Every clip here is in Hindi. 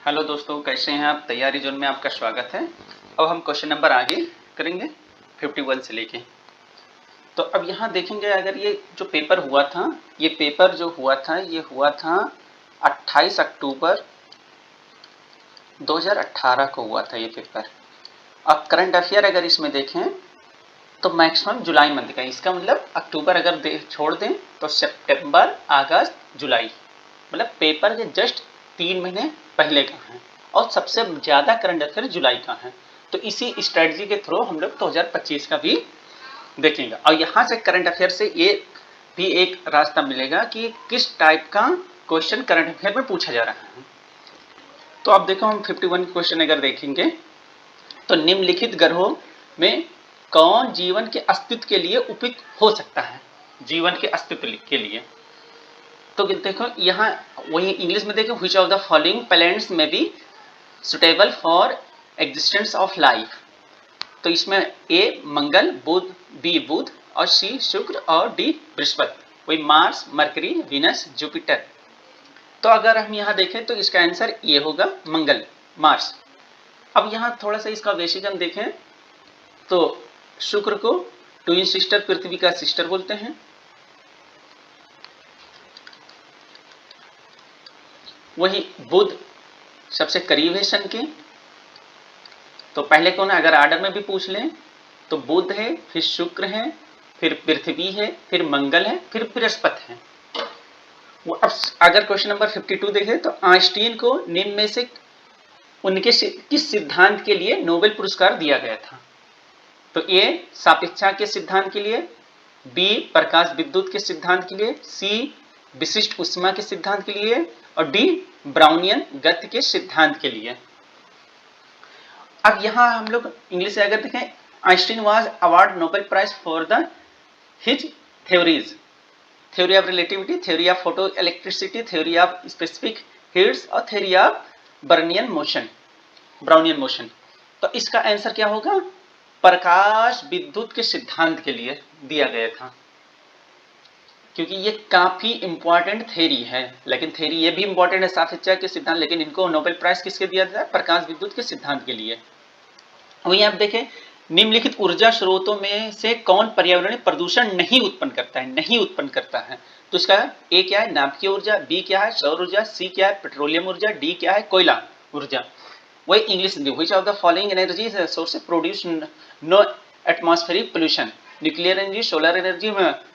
हेलो दोस्तों, कैसे हैं आप? तैयारी जोन में आपका स्वागत है। अब हम क्वेश्चन नंबर आगे करेंगे 51 से लेके। तो अब यहाँ देखेंगे, अगर ये जो पेपर हुआ था, ये पेपर जो हुआ था ये हुआ था 28 अक्टूबर 2018 को हुआ था ये पेपर। अब करंट अफेयर अगर इसमें देखें तो मैक्सिमम जुलाई मंथ का, इसका मतलब अक्टूबर अगर छोड़ दें तो सितंबर, अगस्त, जुलाई, मतलब पेपर के जस्ट 3 महीने पहले का है और सबसे ज़्यादा करंट अफेयर जुलाई का है। तो इसी स्ट्रेटजी के थ्रू हम लोग 2025 का भी देखेंगे और यहाँ से करंट अफेयर से ये भी एक रास्ता मिलेगा कि किस टाइप का क्वेश्चन करंट अफेयर में पूछा जा रहा है। तो अब देखो, हम 51 क्वेश्चन अगर देखेंगे तो निम्नलिखित ग्रहों में कौन जीवन के अस्तित्व के लिए उपयुक्त हो सकता है? जीवन के अस्तित्व के लिए तो देखो यहाँ वही इंग्लिश में देखो, which of the following planets में be suitable for existence of life. तो इसमें ए मंगल, बुध, बी बुध और सी शुक्र और डी बृहस्पति। वही मार्स, मरकरी, वीनस, जुपिटर। तो अगर हम यहाँ देखें तो इसका आंसर ये होगा मंगल, मार्स। अब यहाँ थोड़ा सा इसका बेसिक हम देखें तो शुक्र को ट्विन सिस्टर, पृथ्वी का सिस्टर बोलते हैं। वही बुध सबसे करीब है सन के। तो पहले कौन है, अगर आर्डर में भी पूछ लें तो बुध है, फिर शुक्र है, फिर पृथ्वी है, फिर मंगल है, फिर बृहस्पति है। वो अब अगर क्वेश्चन नंबर 52 देखें तो आइंस्टीन को निम्न में से उनके किस सिद्धांत के लिए नोबेल पुरस्कार दिया गया था? तो ए सापेक्षता के सिद्धांत के लिए, बी प्रकाश विद्युत के सिद्धांत के लिए, सी विशिष्ट ऊष्मा के सिद्धांत के लिए और डी ब्राउनियन गति के सिद्धांत के लिए। अब यहां हम लोग इंग्लिश से अगर देखें, Einstein was award Nobel prize for the his theories, theory of relativity, theory of photo electricity, theory of specific heats और थ्योरी ऑफ ब्राउनियन मोशन। तो इसका आंसर क्या होगा? प्रकाश विद्युत के सिद्धांत के लिए दिया गया था, क्योंकि ये काफी इंपॉर्टेंट थ्योरी है। लेकिन थ्योरी ये भी इंपॉर्टेंट है सापेक्षता के सिद्धांत, लेकिन इनको नोबेल प्राइज किसके दिया था? प्रकाश विद्युत के सिद्धांत के लिए। वहीं आप देखें, निम्नलिखित ऊर्जा स्रोतों में से कौन पर्यावरणीय प्रदूषण नहीं उत्पन्न करता है? तो इसका ए क्या है? नाभिकीय ऊर्जा, बी क्या है? सौर ऊर्जा, सी क्या है? पेट्रोलियम ऊर्जा, डी क्या है? कोयला ऊर्जा। वही इंग्लिश में, which of the following energy source produce no atmospheric pollution? Nuclear energy, solar energy,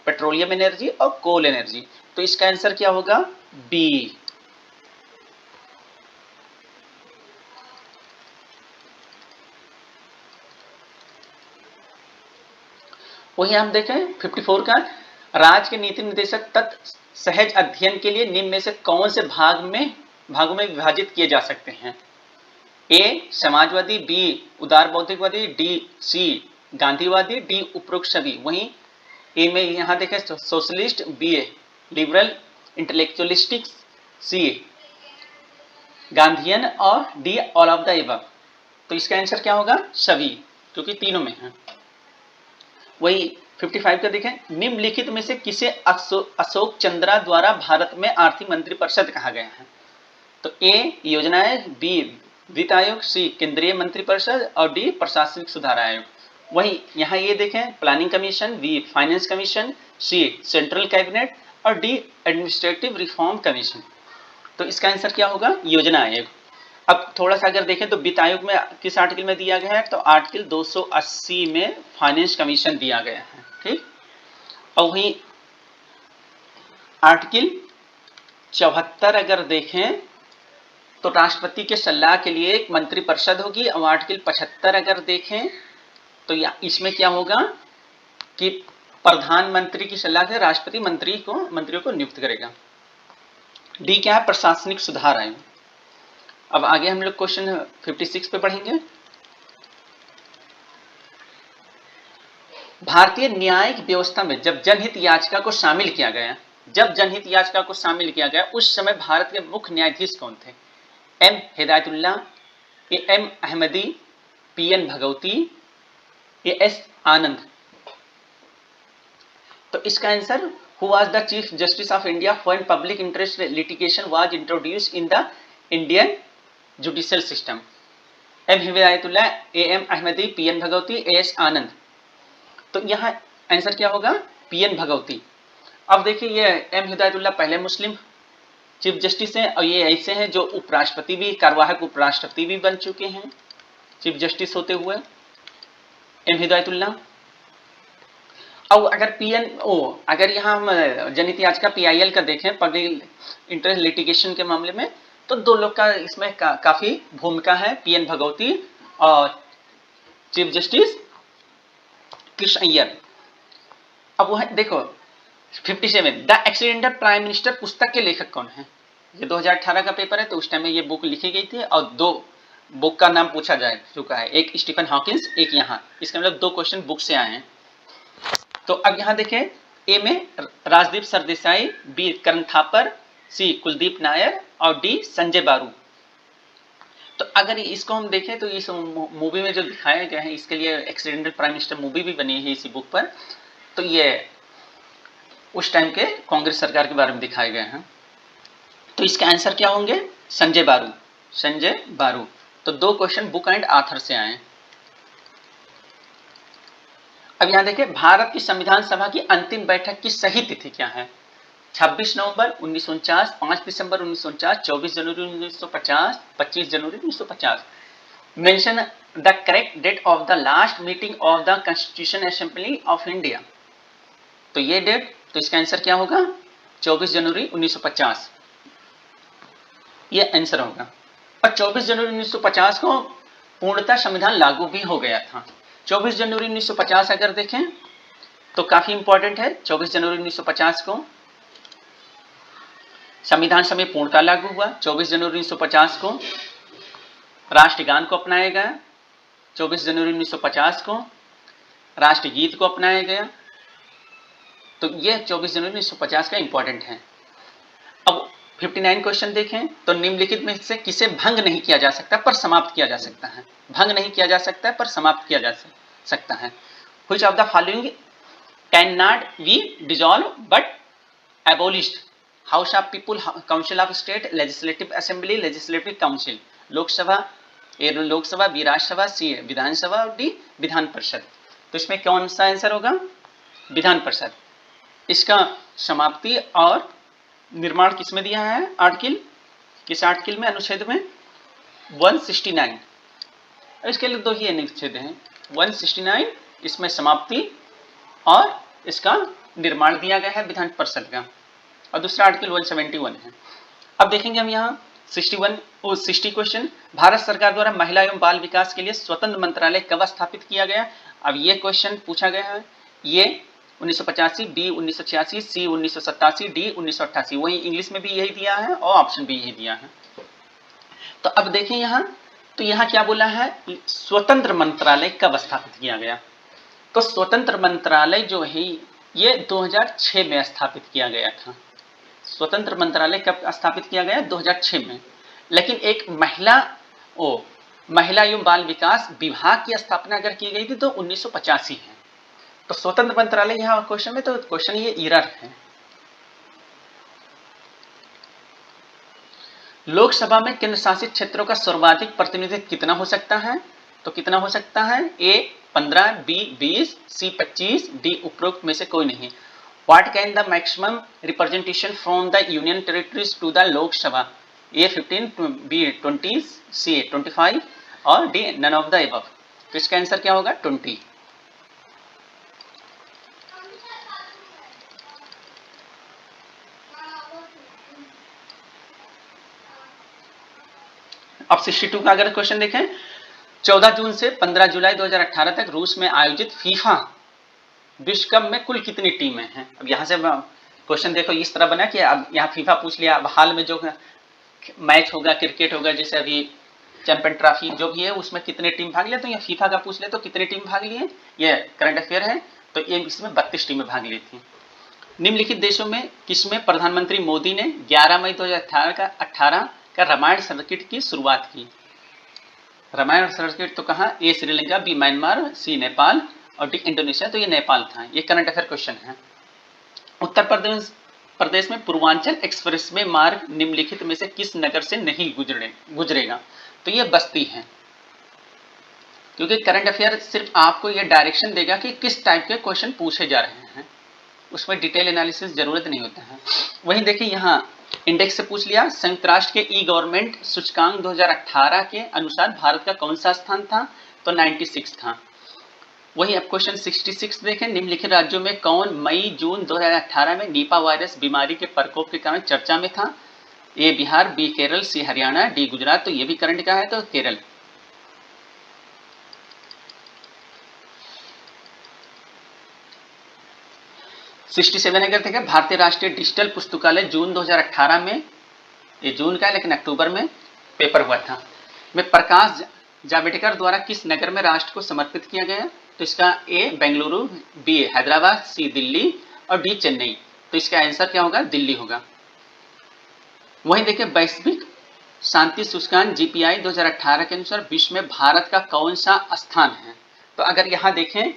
petroleum energy और कोल एनर्जी। तो इसका आंसर क्या होगा? बी। वही हम देखें 54 का, राज्य के नीति निर्देशक तत्व सहज अध्ययन के लिए निम्न में से कौन से भागों में विभाजित किए जा सकते हैं? ए समाजवादी, बी उदार बौद्धिकवादी, डी सी गांधीवादी, डी उपरोक्त सभी। वहीं ए में यहां देखें socialist, B liberal, intellectualistic, C Gandhian और D all of the above. तो इसका आंसर क्या होगा? सभी, क्योंकि तीनों में है। वही 55 का देखें, निम्नलिखित में से किसे अशोक चंद्रा द्वारा भारत में आर्थिक मंत्रिपरिषद कहा गया है? तो ए योजनाएं, बी वित्त आयोग, सी केंद्रीय मंत्रिपरिषद और डी प्रशासनिक सुधार आयोग। वही यहाँ ये देखें, planning commission, B finance commission, C central cabinet और डी एडमिनिस्ट्रेटिव रिफॉर्म कमीशन। तो इसका आंसर क्या होगा? योजना आयोग। अब थोड़ा सा अगर देखें तो वित्त आयोग में किस आर्टिकल में दिया गया है? तो आर्टिकल 280 में फाइनेंस कमीशन दिया गया है। ठीक, और वही आर्टिकल 74 अगर देखें तो राष्ट्रपति के सलाह के लिए एक मंत्रिपरिषद होगी। और आर्टिकल 75 अगर देखें तो इसमें क्या होगा कि प्रधानमंत्री की सलाह से राष्ट्रपति मंत्रियों को नियुक्त करेगा। डी क्या है? प्रशासनिक सुधार आयोग। अब आगे हम लोग क्वेश्चन 56 पे पढ़ेंगे। भारतीय न्यायिक व्यवस्था में जब जनहित याचिका को शामिल किया गया, उस समय भारत के मुख्य न्यायाधीश कौन थे? M Hidayatullah, A M Ahmadi, P N Bhagwati, A S Anand. तो इसका answer, who was the chief justice of India when public interest litigation was introduced in the Indian judicial system, M Hidayatullah, A M Ahmadi, P N Bhagwati, A S Anand. तो यहाँ आंसर क्या होगा? P N Bhagwati. अब देखिए ये एम हिदायतुल्लाह पहले मुस्लिम चीफ जस्टिस हैं और ये ऐसे हैं जो उपराष्ट्रपति भी, कार्यवाहक उपराष्ट्रपति भी बन चुके हैं चीफ जस्टिस होते हुए, एम हिदायतुल्लाह। अब अगर अगर यहाँ हम जनहित याचिका PIL का देखें, पब्लिक इंटरेस्ट लिटिगेशन के मामले में, तो दो लोग का इसमें काफी भूमिका है, PN भगवती और चीफ जस्टिस कृष्ण अय्यर। अब वह देखो 57 द एक्सीडेंटल प्राइम मिनिस्टर पुस्तक के लेखक कौन है? ये 2018 का पेपर है, तो उस टाइम में ये बुक लिखी गई थी और 2 बुक का नाम पूछा जा चुका है, एक स्टीफन हॉकिंस, एक यहाँ। इसका मतलब 2 क्वेश्चन बुक से आए हैं। तो अब यहाँ देखें, ए में राजदीप सरदेसाई, बी करण थापर, सी कुलदीप नायर और डी संजय बारू। तो अगर इसको हम देखें तो इस मूवी में जो दिखाया गया है, इसके लिए एक्सीडेंटल प्राइम मिनिस्टर मूवी भी बनी है इसी बुक पर। तो ये उस टाइम के कांग्रेस सरकार के बारे में दिखाए गए हैं। तो इसके आंसर क्या होंगे? संजय बारू, संजय बारू। तो 2 क्वेश्चन बुक एंड ऑथर से आए। अब यहां देखें, भारत की संविधान सभा की अंतिम बैठक की सही तिथि क्या है? 26 नवंबर 1949, 5 दिसंबर 1949, 24 जनवरी 1950, 25 जनवरी 1950। Mention the correct date of the last meeting of the constitution assembly of India. तो ये डेट, तो इसका आंसर क्या होगा? 24 जनवरी 1950, ये आंसर होगा। और 24 जनवरी 1950 को पूर्णतः संविधान लागू भी हो गया था। 24 जनवरी 1950 अगर देखें तो काफी इंपॉर्टेंट है। 24 जनवरी 1950 को संविधान सभा पूर्णतः लागू हुआ। 24 जनवरी 1950 को राष्ट्रगान को अपनाया गया। 24 जनवरी 1950 को राष्ट्रगीत को अपनाया गया। तो यह 24 जनवरी 1950 का इंपॉर्टेंट है। अब 59 क्वेश्चन देखें, तो निम्नलिखित में से किसे भंग नहीं किया जा सकता पर समाप्त किया जा सकता है? भंग नहीं किया जा सकता पर समाप्त किया जा सकता है। Which of the following cannot be dissolved but abolished? House of People, Council of State, Legislative Assembly, Legislative Council। Lok Sabha, B Rajya Sabha, C Vidhan Sabha और डी विधान परिषद। तो इसमें कौन सा आंसर होगा? विधान परिषद। इसका समाप्ति और निर्माण किसमें दिया है? आर्टिकल, किस आर्टिकल में? अनुच्छेद में 169। इसके लिए 2 ही अनुच्छेद हैं, 169 इसमें समाप्ति और इसका निर्माण दिया गया है विधान परिषद का, और दूसरा आर्टिकल 171 है। अब देखेंगे हम यहाँ 60 क्वेश्चन। भारत सरकार द्वारा महिला एवं बाल विकास के लिए स्वतंत्र मंत्रालय कब स्थापित किया गया? अब ये क्वेश्चन पूछा गया है। ये 1985, बी 1986, सी 1987, डी 1988। वही इंग्लिश में भी यही दिया है और ऑप्शन भी यही दिया है। तो अब देखें यहाँ, तो यहाँ क्या बोला है? स्वतंत्र मंत्रालय कब स्थापित किया गया? तो स्वतंत्र मंत्रालय जो है ये 2006 में स्थापित किया गया था। स्वतंत्र मंत्रालय कब स्थापित किया गया? 2006 में। लेकिन एक महिला एवं बाल विकास विभाग की स्थापना अगर की गई थी तो 1985 है। तो स्वतंत्र मंत्रालय यहाँ क्वेश्चन में, तो क्वेश्चन ये एरर है। लोकसभा में केंद्र शासित क्षेत्रों का सर्वाधिक प्रतिनिधित्व कितना हो सकता है? तो कितना हो सकता है? ए 15, बी 20, सी 25, डी उपरोक्त में से कोई नहीं। What can the maximum representation from the union territories to the Lok Sabha? A 15, B 20, C 25 और D none of the above. तो इसका आंसर क्या होगा? 20। अब 62 का अगर क्वेश्चन देखें, 14 जून से 15 जुलाई 2018 तक रूस में आयोजित फीफा विश्व कप में कुल कितनी टीमें हैं? अब यहाँ से क्वेश्चन देखो इस तरह बना कि अब यहाँ फीफा पूछ लिया। अब हाल में जो मैच होगा, क्रिकेट होगा, जैसे अभी चैंपियन ट्रॉफी जो भी है, उसमें कितने टीम भाग लिया? तो ये फीफा का पूछ ले तो कितने टीम भाग लिए? ये करंट अफेयर है, तो ये इसमें 32 टीमें भाग ली थी। निम्नलिखित देशों में किसमें प्रधानमंत्री मोदी ने 11 मई 2018 का रामायण सर्किट की शुरुआत की? रामायण सर्किट तो कहाँ? ए श्रीलंका, बी म्यांमार, सी नेपाल और डी इंडोनेशिया। तो ये नेपाल था। ये करंट अफेयर क्वेश्चन है। उत्तर प्रदेश प्रदेश में पूर्वांचल एक्सप्रेस में मार्ग निम्नलिखित में से किस नगर से नहीं गुजरेगा? तो ये बस्ती है, क्योंकि करंट अफेयर सिर्फ आपको ये डायरेक्शन देगा कि किस टाइप के क्वेश्चन पूछे जा रहे हैं, उसमें डिटेल एनालिसिस जरूरत नहीं होता है। वहीं देखिए यहाँ इंडेक्स से पूछ लिया, संयुक्त राष्ट्र के ई गवर्नमेंट सूचकांक 2018 के अनुसार भारत का कौन सा स्थान था? तो 96 था। वही अब क्वेश्चन 66 देखें, निम्नलिखित राज्यों में कौन मई जून 2018 में निपा वायरस बीमारी के प्रकोप के कारण चर्चा में था? ए बिहार, बी केरल, सी हरियाणा, डी गुजरात। तो ये भी करंट का है, तो केरल। अगर देखें, भारतीय राष्ट्रीय डिजिटल पुस्तकालय जून 2018 में, ये जून का है लेकिन अक्टूबर में पेपर हुआ था, में प्रकाश जावड़ेकर द्वारा किस नगर में राष्ट्र को समर्पित किया गया? तो इसका ए बेंगलुरु, बी हैदराबाद, सी दिल्ली और डी चेन्नई। तो इसका आंसर क्या होगा? दिल्ली होगा। वहीं देखिए वैश्विक शांति सूचकांक जीपीआई 2018 के अनुसार विश्व में भारत का कौन सा स्थान है? तो अगर यहाँ देखें,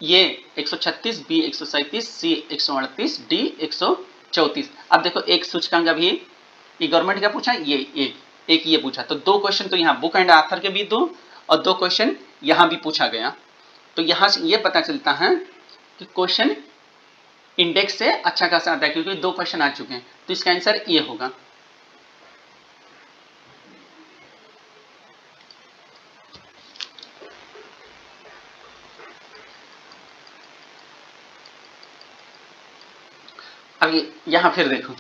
ये 136, बी 137, सी 138, डी 134। अब देखो एक सूचकांक अभी ये गवर्नमेंट का पूछा, ये एक ये पूछा, तो दो क्वेश्चन तो यहाँ बुक एंड आथर के भी दो और दो क्वेश्चन यहाँ भी पूछा गया। तो यहाँ से ये पता चलता है कि क्वेश्चन इंडेक्स से अच्छा खासा आता है, क्योंकि दो क्वेश्चन आ चुके हैं। तो इसका आंसर ये होगा। अब यहां फिर देखो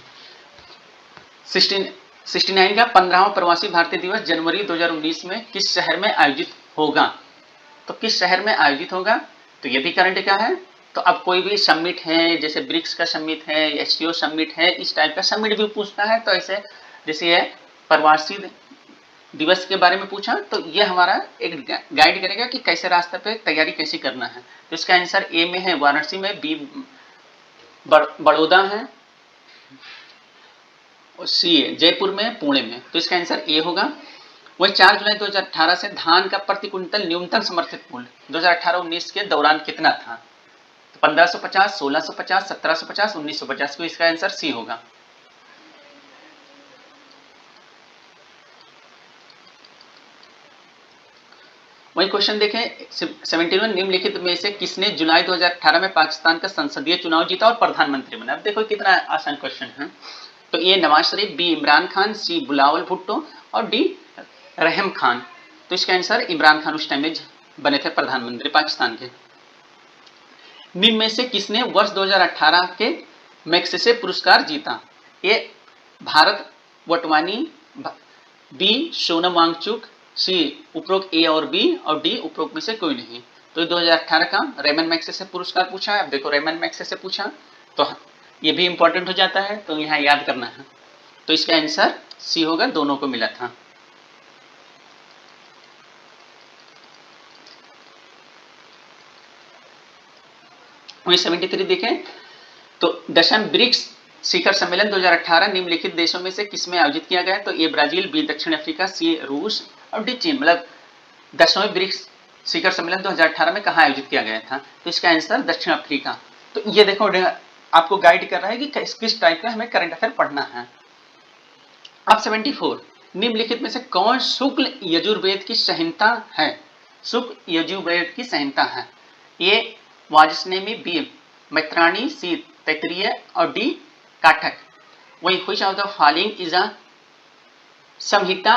69 का 15वां प्रवासी भारतीय दिवस जनवरी 2019 में किस शहर में आयोजित होगा? तो किस शहर में आयोजित होगा? तो ये भी करंट का है। तो अब कोई भी समिट है, जैसे ब्रिक्स का समिट है, एससीओ समिट है, इस टाइप का समिट भी पूछता है, तो ऐसे जैसे ये प्रवासी दिवस के बारे में पूछा, तो ये हमारा एक गाइड करेगा कि कैसे रास्ते पे तैयारी कैसे करना है। तो इसका आंसर ए में है वाराणसी में, बी बड़ौदा है, और सी जयपुर में, पुणे में। तो इसका आंसर ए होगा। वही 4 जुलाई 2018 से धान का प्रति क्विंटल न्यूनतम समर्थित मूल्य 2018-19 के दौरान कितना था? तो 1550, 1650, 1750, 1950। तो इसका आंसर सी होगा। वही क्वेश्चन देखें 71, निम्नलिखित में से किसने जुलाई 2018 में पाकिस्तान का संसदीय चुनाव जीता और प्रधानमंत्री बना? अब देखो कितना आसान क्वेश्चन है। तो ए नवाज शरीफ, बी इमरान खान, सी बिलावल भुट्टो और डी रहम खान। तो इसका आंसर इमरान खान उस टाइम में बने थे प्रधानमंत्री पाकिस्तान के। निम्न में से किसने वर्ष 2018 के मैग्सेसे पुरस्कार जीता? ए भारत वटवानी, बी सोनम वांगचुक, सी उपरोक्त ए और बी और डी उपरोक्त में से कोई नहीं। तो 2018 का रेमन मैग्सेसे पुरस्कार पूछा है। अब देखो रेमन मैग्सेसे पूछा तो ये भी इंपॉर्टेंट हो जाता है, तो यहाँ याद करना है। तो इसका आंसर सी होगा, दोनों को मिला था। वही 73 देखें, तो 10वें ब्रिक्स शिखर सम्मेलन 2018 निम्नलिखित देशों में से किसमें आयोजित किया गया? तो ए ब्राजील, बी दक्षिण अफ्रीका, सी रूस और डी चीन। मतलब 10वें ब्रिक्स शिखर सम्मेलन 2018 में कहाँ आयोजित किया गया था? तो इसका आंसर दक्षिण अफ्रीका। तो ये देखो आपको गाइड कर रहा है कि किस टाइप का हमें करंट अफेयर पढ़ना है। अब 74, निम्नलिखित में से कौन शुक्ल यजुर्वेद की संहिता है? शुक्ल यजुर्वेद की संहिता है। ए वाजस्नेमी, बी मैत्राणी, सी तैत्तिरीय और डी काठक। वही which of the following is a Samhita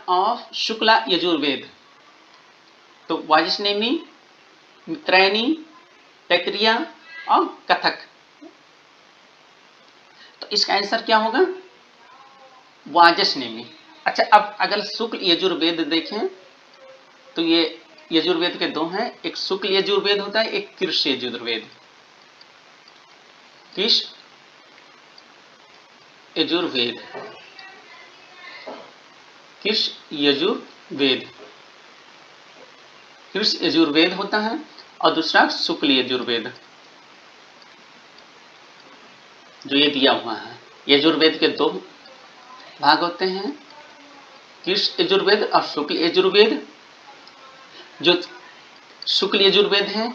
of Shukla Yajurveda? तो वाजस्नेमी, मैत्रायणी, तैत्तिरीय और कथक। तो इसका आंसर क्या होगा? वाजस्नेमी। अच्छा, अब अगर शुक्ल यजुर्वेद देखें तो ये यजुर्वेद के दो हैं, एक शुक्ल यजुर्वेद होता है, एक कृष्ण यजुर्वेद। कृष्ण यजुर्वेद, कृष्ण यजुर्वेद, कृष्ण यजुर्वेद होता है और दूसरा शुक्ल यजुर्वेद, जो ये दिया हुआ है। यजुर्वेद के दो भाग होते हैं, कृष्ण यजुर्वेद और शुक्ल यजुर्वेद। जो शुक्ल यजुर्वेद हैं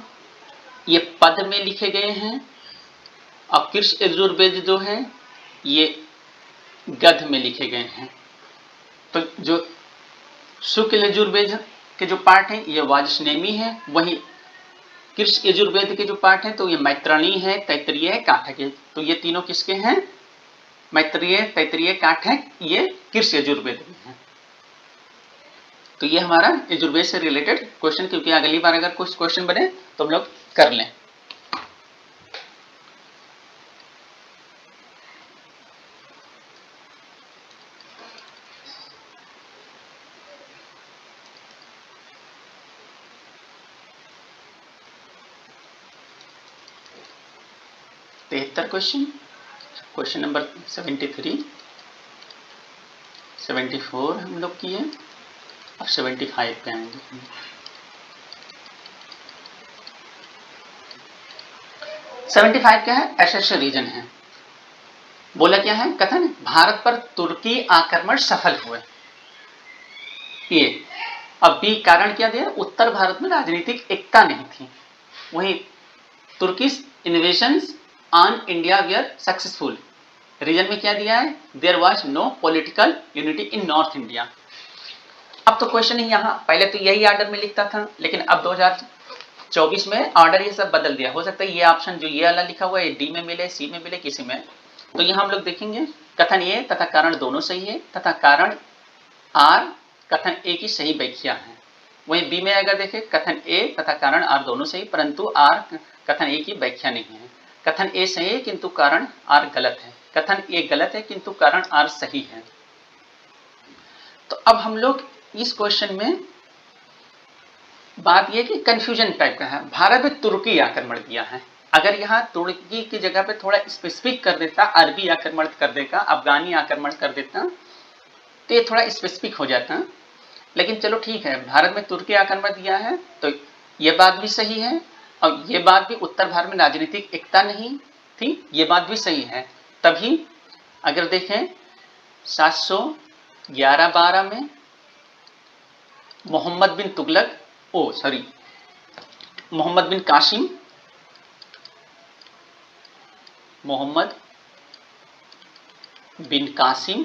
ये पद में लिखे गए हैं अब कृष यजुर्वेद जो है ये गद्य में लिखे गए हैं। तो जो शुक्ल यजुर्वेद के जो पाठ हैं ये वाजस्नेमी है, वहीं कृष यजुर्वेद के जो पाठ हैं तो ये मैत्रेयी है, तैत्तिरीय है, काठक है। तो ये तीनों किसके हैं? मैत्रेयी, तैत्तिरीय, काठक, ये कृष यजुर्वेद में है। तो ये हमारा यजुर्वेद से रिलेटेड क्वेश्चन, क्योंकि अगली बार अगर कुछ क्वेश्चन बने तो हम लोग कर लें। क्वेश्चन नंबर 73, 74 हम लोग किए, अब 75 पे आएंगे। सेवेंटी फाइव क्या है? एसेस रीजन है। बोला क्या है? कथन भारत पर तुर्की आक्रमण सफल हुए। ये अब भी कारण क्या दिया? उत्तर भारत में राजनीतिक एकता नहीं थी। वहीं Turkish invasions on India were successful. Reason में क्या दिया है? There was no political unity in north India. अब तो क्वेश्चन ही यहाँ, पहले तो यही ऑर्डर में लिखता था, लेकिन अब 2024 में ऑर्डर ये सब बदल दिया। हो सकता है ये ऑप्शन जो ये वाला लिखा हुआ है डी में मिले, सी में मिले, किसी में। तो यहाँ हम लोग देखेंगे कथन ए तथा कारण दोनों सही है तथा कारण आर कथन ए की सही व्याख्या है। वहीं बी में अगर देखें कथन ए तथा कारण आर दोनों सही, परंतु आर कथन ए की व्याख्या नहीं है। कथन ए सही है किंतु कारण आर गलत है। कथन ए गलत है किंतु कारण आर सही है। तो अब हम लोग इस क्वेश्चन में बात यह कि कंफ्यूजन टाइप का है। भारत में तुर्की आक्रमण दिया है, अगर यहाँ तुर्की की जगह पे थोड़ा स्पेसिफिक कर देता, अरबी आक्रमण कर देता, अफगानी आक्रमण कर देता, तो ये थोड़ा स्पेसिफिक हो जाता। लेकिन चलो ठीक है, भारत में तुर्की आक्रमण दिया है तो ये बात भी सही है, और ये बात भी उत्तर भारत में राजनीतिक एकता नहीं थी, ये बात भी सही है। तभी अगर देखें 711-12 में मोहम्मद बिन तुगलक मोहम्मद बिन कासिम, मोहम्मद बिन कासिम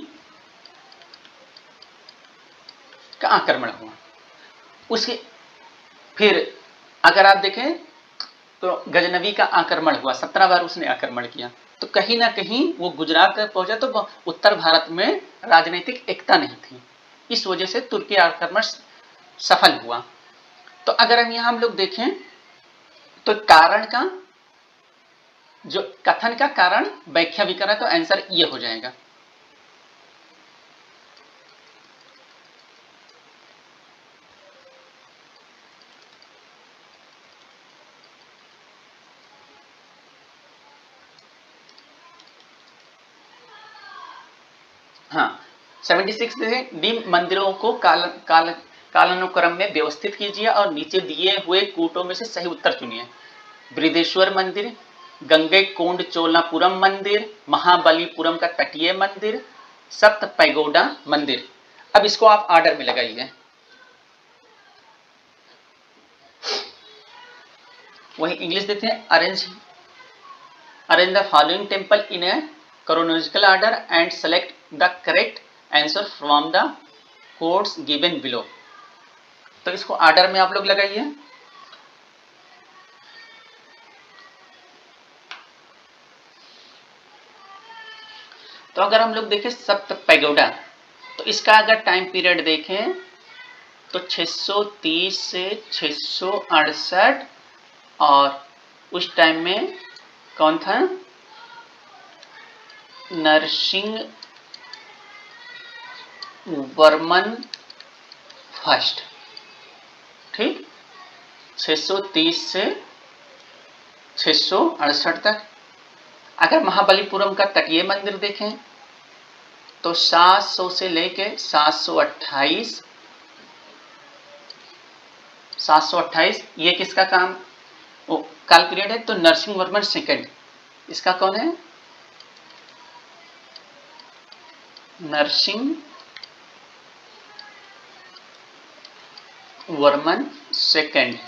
का आक्रमण हुआ। उसके फिर अगर आप देखें तो गजनवी का आक्रमण हुआ, 17 बार उसने आक्रमण किया। तो कहीं ना कहीं वो गुजरात तक पहुंचा, तो उत्तर भारत में राजनीतिक एकता नहीं थी, इस वजह से तुर्की आक्रमण सफल हुआ। तो अगर हम लोग देखें तो कारण का जो कथन का कारण व्याख्या भी करा तो आंसर ये हो जाएगा। हाँ 76 डी मंदिरों को कालानुक्रम में व्यवस्थित कीजिए और नीचे दिए हुए कूटों में से सही उत्तर चुनिए। बृहदेश्वर मंदिर, गंगैकोंड चोलापुरम मंदिर, महाबलीपुरम का तटीय मंदिर, सप्त पैगोडा मंदिर। अब इसको आप ऑर्डर में लगाइए। वही इंग्लिश देते हैं, arrange the following temple in A chronological order and select the correct answer from the codes given below। तो इसको ऑर्डर में आप लोग लगाइए। तो अगर हम लोग देखें सप्त पैगोडा, तो इसका अगर टाइम पीरियड देखें तो 630 से 668, और उस टाइम में कौन था? नरसिंह वर्मन फर्स्ट। ठीक, 630 से 668 तक। अगर महाबलीपुरम का तटीय मंदिर देखें तो 700 से लेके 728, 728 ये किसका काम काल पीरियड है? तो नरसिंह वर्मन सेकंड, इसका कौन है? नरसिंह वर्मन सेकंड।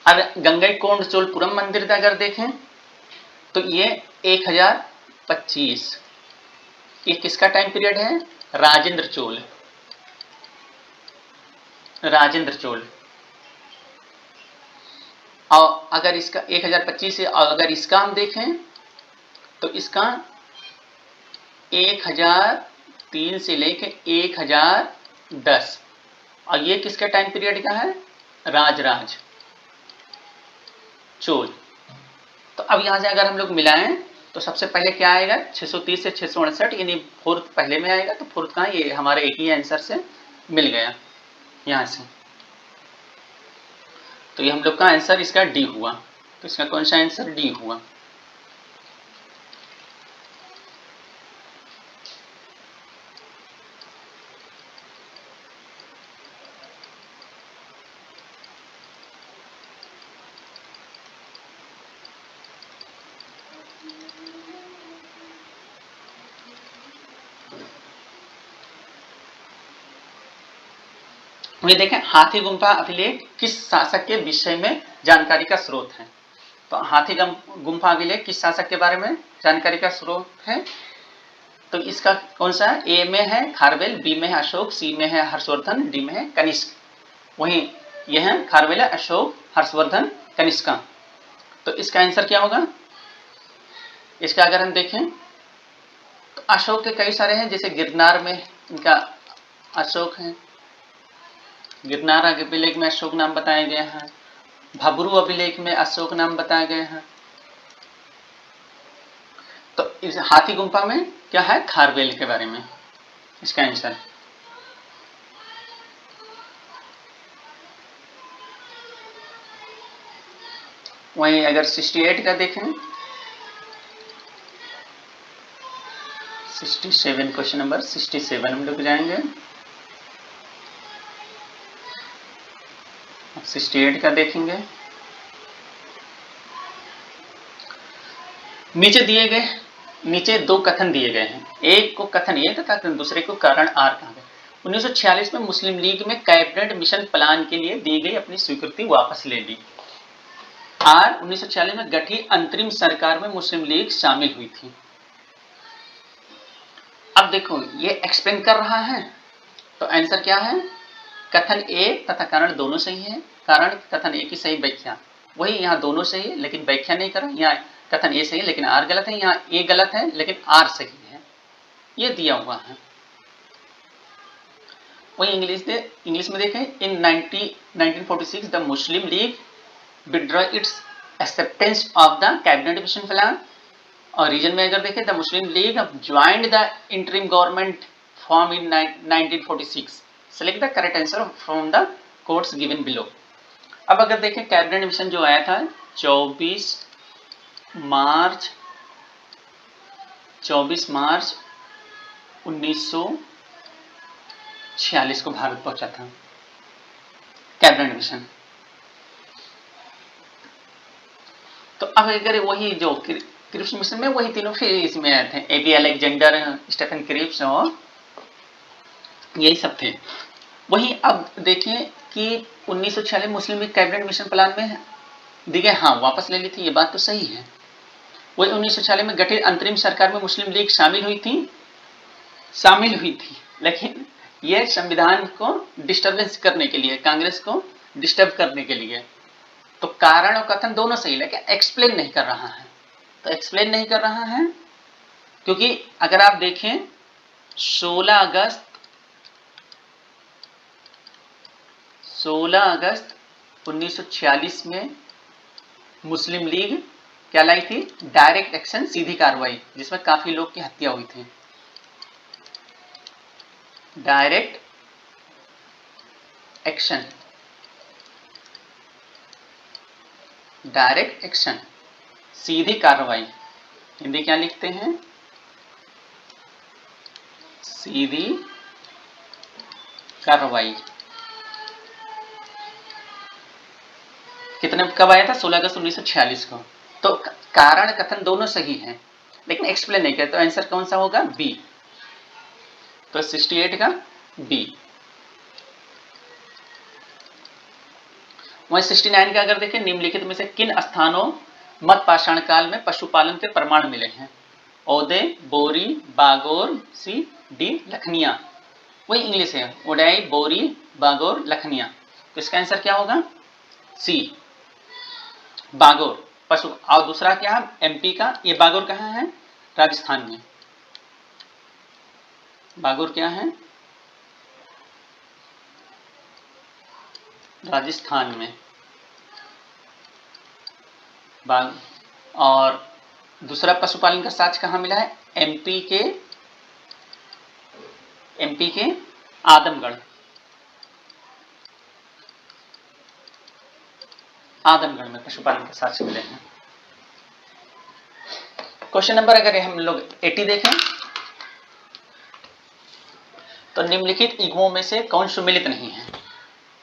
और गंगैकोंड चोलपुरम मंदिर अगर देखें तो ये 1025 ये किसका टाइम पीरियड है? राजेंद्र चोल। राजेंद्र चोल। और अगर इसका 1025 है और अगर इसका हम देखें तो इसका 1003 से लेके 1010 और ये किसके टाइम पीरियड का है? राजराज चोल। तो अब यहां से अगर हम लोग मिलाएं तो सबसे पहले क्या आएगा? 630 से 668 यानी फोर्थ पहले में आएगा। तो फोर्थ कहाँ? ये हमारे एक ही आंसर से मिल गया यहां से। तो ये हम लोग का आंसर इसका डी हुआ। तो इसका कौन सा आंसर? डी हुआ। ये देखें, हाथी गुम्फा अभिलेख किस शासक के विषय में जानकारी का स्रोत है? तो हाथी गुम्फा अभिलेख किस शासक के बारे में जानकारी का स्रोत है? तो इसका कौन सा है? ए में है खारवेल, बी में है अशोक, सी में है हर्षवर्धन, डी में है कनिष्क। वहीं यह है खारवेल, अशोक, हर्षवर्धन, कनिष्का। तो इसका आंसर क्या होगा? इसका अगर हम देखें तो अशोक के कई सारे हैं, जैसे गिरनार में इनका अशोक है, गिरनार अभिलेख में अशोक नाम बताए गए हैं, भबरू अभिलेख में अशोक नाम बताए गए हैं। तो इस हाथी गुम्फा में क्या है? खारवेल के बारे में इसका आंसर। वहीं अगर 68 का देखें, 67 क्वेश्चन नंबर 67 हम लोग जाएंगे। 68 का देखेंगे। नीचे दो कथन दिए गए हैं, एक को कथन ए तथा दूसरे को कारण आर कहा गया। 1946 में मुस्लिम लीग में कैबिनेट मिशन प्लान के लिए दी गई अपनी स्वीकृति वापस ले ली। आर 1946 में गठित अंतरिम सरकार में मुस्लिम लीग शामिल हुई थी। अब देखो ये एक्सप्लेन कर रहा है, तो आंसर क्या है? कथन ए तथा कारण दोनों सही है। कारण कथन ए की सही व्याख्या, वही यहाँ दोनों सही है लेकिन व्याख्या नहीं कर रहा। यहाँ कथन ए सही है लेकिन आर गलत है, यहाँ ए गलत है लेकिन आर सही है, ये दिया हुआ है। वही इंग्लिश में देखें, इन 1946 the Muslim league withdraw it's acceptance of the cabinet mission plan. और रीजन में अगर देखें, the Muslim league joined the interim government form in 1946। Select the correct answer from the codes given below. अब अगर देखें कैबिनेट मिशन जो आया था 24 मार्च 1946 को भारत पहुंचा था कैबिनेट मिशन। तो अब अगर वही जो क्रिप्स मिशन में वही तीनों फिर इसमें आए थे, एबी अलेक्जेंडर, स्टेफन क्रिप्स और यही सब थे। वही अब देखिए कि 1946 मुस्लिम लीग कैबिनेट मिशन प्लान में दी गई, हाँ वापस ले ली थी, ये बात तो सही है। वही 1946 में गठित अंतरिम सरकार में मुस्लिम लीग शामिल हुई थी, लेकिन यह संविधान को डिस्टर्बेंस करने के लिए, कांग्रेस को डिस्टर्ब करने के लिए। तो कारण और कथन दोनों सही, लेकिन एक्सप्लेन नहीं कर रहा है। तो एक्सप्लेन नहीं कर रहा है क्योंकि अगर आप देखें 16 अगस्त 1946 में मुस्लिम लीग क्या लाई थी? डायरेक्ट एक्शन, सीधी कार्रवाई, जिसमें काफी लोग की हत्या हुई थी। डायरेक्ट एक्शन, सीधी कार्रवाई। हिंदी क्या लिखते हैं? सीधी कार्रवाई। कितने कब आया था? 16 अगस्त 1946 को। तो कारण कथन दोनों सही हैं लेकिन एक्सप्लेन नहीं किया, तो आंसर कौन सा होगा? बी। तो 68 का बी। वहीं 69 का अगर देखें, निम्नलिखित में से किन स्थानों मध्य पाषाण काल में पशुपालन के प्रमाण मिले हैं। ओदे, बोरी, बागोर, सी, डी, लखनिया। वही इंग्लिश है, ओडाई, बोरी, बागोर, लखनिया। तो इसका आंसर क्या होगा? सी, बागोर पशु। और दूसरा क्या है? एमपी का। ये बागोर कहाँ है? राजस्थान में। बागोर क्या है? राजस्थान में बाग। और दूसरा पशुपालन का साक्ष्य कहाँ मिला है? एमपी के आदमगढ़। आदमगढ़ में पशुपालन के साक्ष्य मिले हैं। क्वेश्चन नंबर अगर हम लोग 80 देखें तो निम्नलिखित इग्मों में से कौन सुमेलित नहीं है?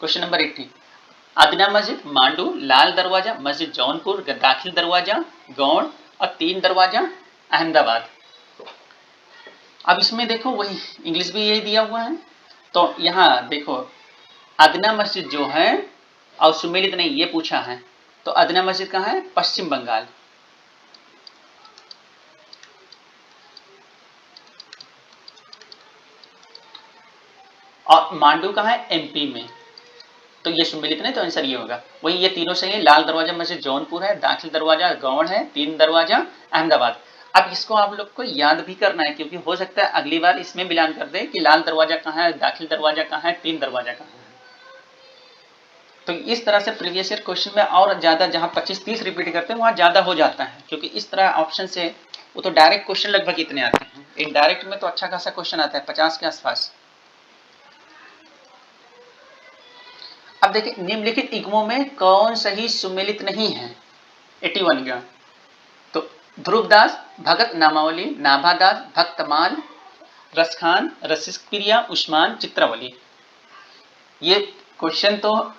Question number 80। आदिना मस्जिद, मांडू, लाल दरवाजा, मस्जिद जौनपुर, दाखिल दरवाजा, गौड़ और 3 दरवाजा अहमदाबाद। अब इसमें देखो वही इंग्लिश भी यही दिया हुआ है। तो यहाँ देखो अदना मस्जिद जो है और सुमेलित नहीं, ये पूछा है। तो अदना मस्जिद कहाँ है? पश्चिम बंगाल। और मांडू कहाँ है? एमपी में। तो ये सुमेलित नहीं, तो आंसर ये होगा। वही ये तीनों सही है। लाल दरवाजा मस्जिद जौनपुर है, दाखिल दरवाजा गौड़ है, 3 दरवाजा अहमदाबाद। अब इसको आप लोग को याद भी करना है, क्योंकि हो सकता है अगली बार इसमें मिलान कर दे कि लाल दरवाजा कहाँ है, दाखिल दरवाजा कहाँ है, 3 दरवाजा कहाँ है। तो इस तरह से प्रीवियस ईयर क्वेश्चन में और ज्यादा, जहां 25-30 रिपीट करते हैं वहां ज्यादा हो जाता है, क्योंकि इस तरह ऑप्शन से वो तो डायरेक्ट क्वेश्चन लगभग इतने आते हैं। इनडायरेक्ट में तो अच्छा खासा क्वेश्चन आता है, 50 के आसपास। अब देखिए निम्नलिखित इग्मों में कौन सही सुमेलित नहीं है? 81 का। तो ध्रुवदास, भगत नामावली, नाभादास, भक्तमाल, रसखान, रसिकप्रिया, उस्मान, चित्रावली। ये क्वेश्चन तो